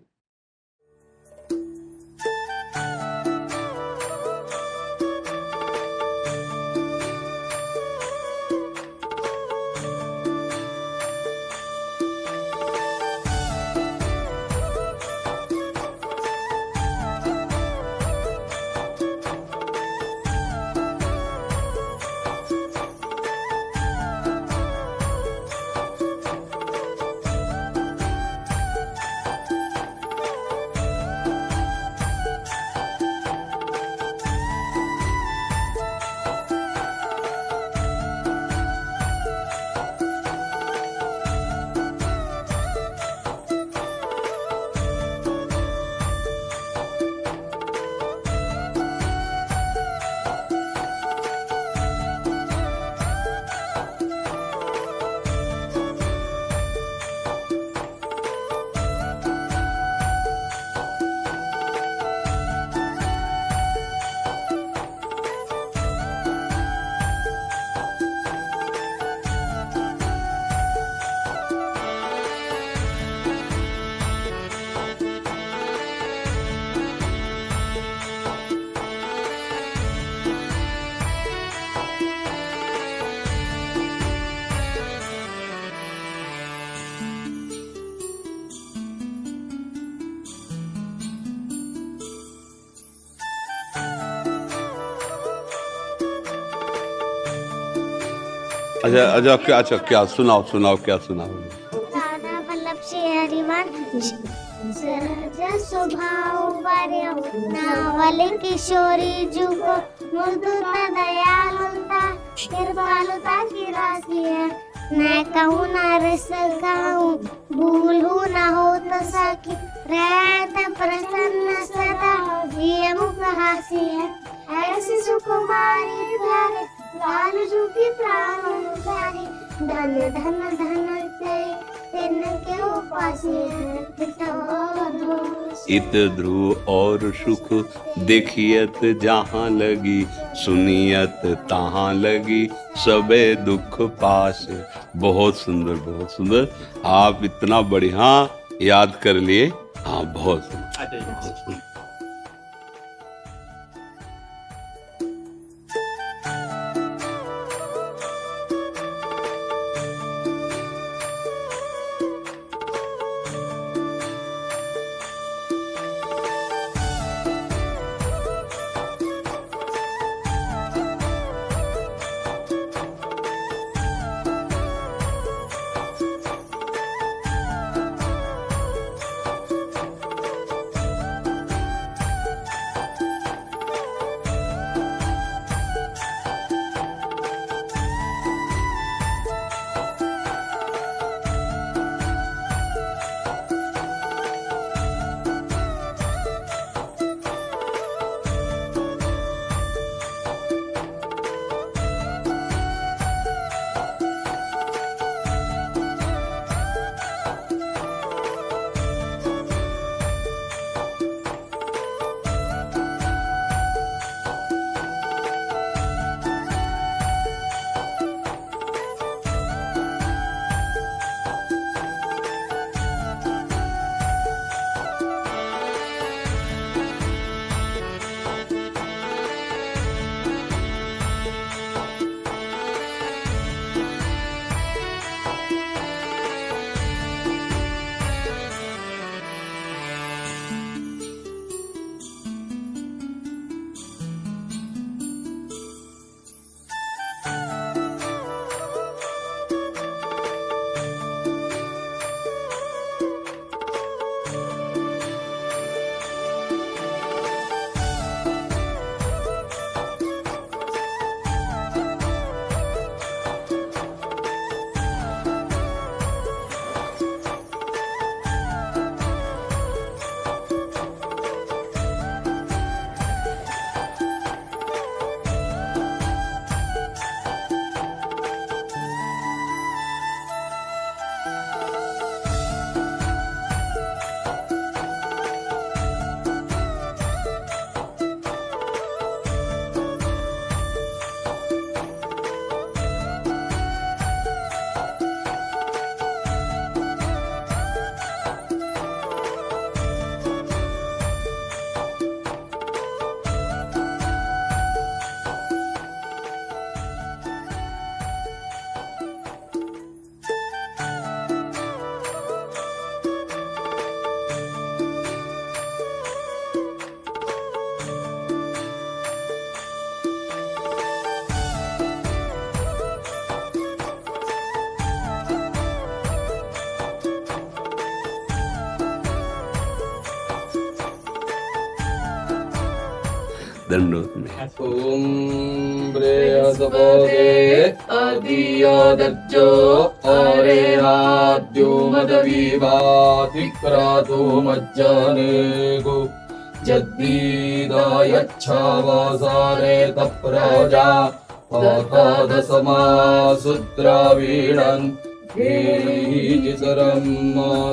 Speaker 3: अच्छा क्या सुनाओ क्या सुनाओ।
Speaker 8: दादा वल्लभ हरिवन सहज स्वभाव बर्यो नावल किशोरी जुगो मृदुता दयालुता कृपालुता की राशि है। मैं कहूँ ना रस गाऊं भूलू ना हो तो सकी रहता प्रसन्न सदा ये मुख हासी है। ऐसी सुकुमारी प्यारे लाल जू की प्राण प्यारी धन धन धन तेन के उपासी है।
Speaker 3: इत ध्रुव और सुख देखियत जहाँ लगी सुनियत तहाँ लगी सबे दुख पास। बहुत सुंदर आप इतना बढ़िया याद कर लिए। हाँ बहुत सुंदर। दंडोत में।
Speaker 5: ओम बृहस्पते अधियादज्जो अरेहाद्यो मदविभातिक्रातो मज्जनेगो जद्दीदायच्छावासारे तप्रजा पातादसमासुद्रावीणन् हे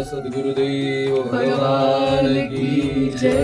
Speaker 5: सद्गुरुदेव भगवान की जय।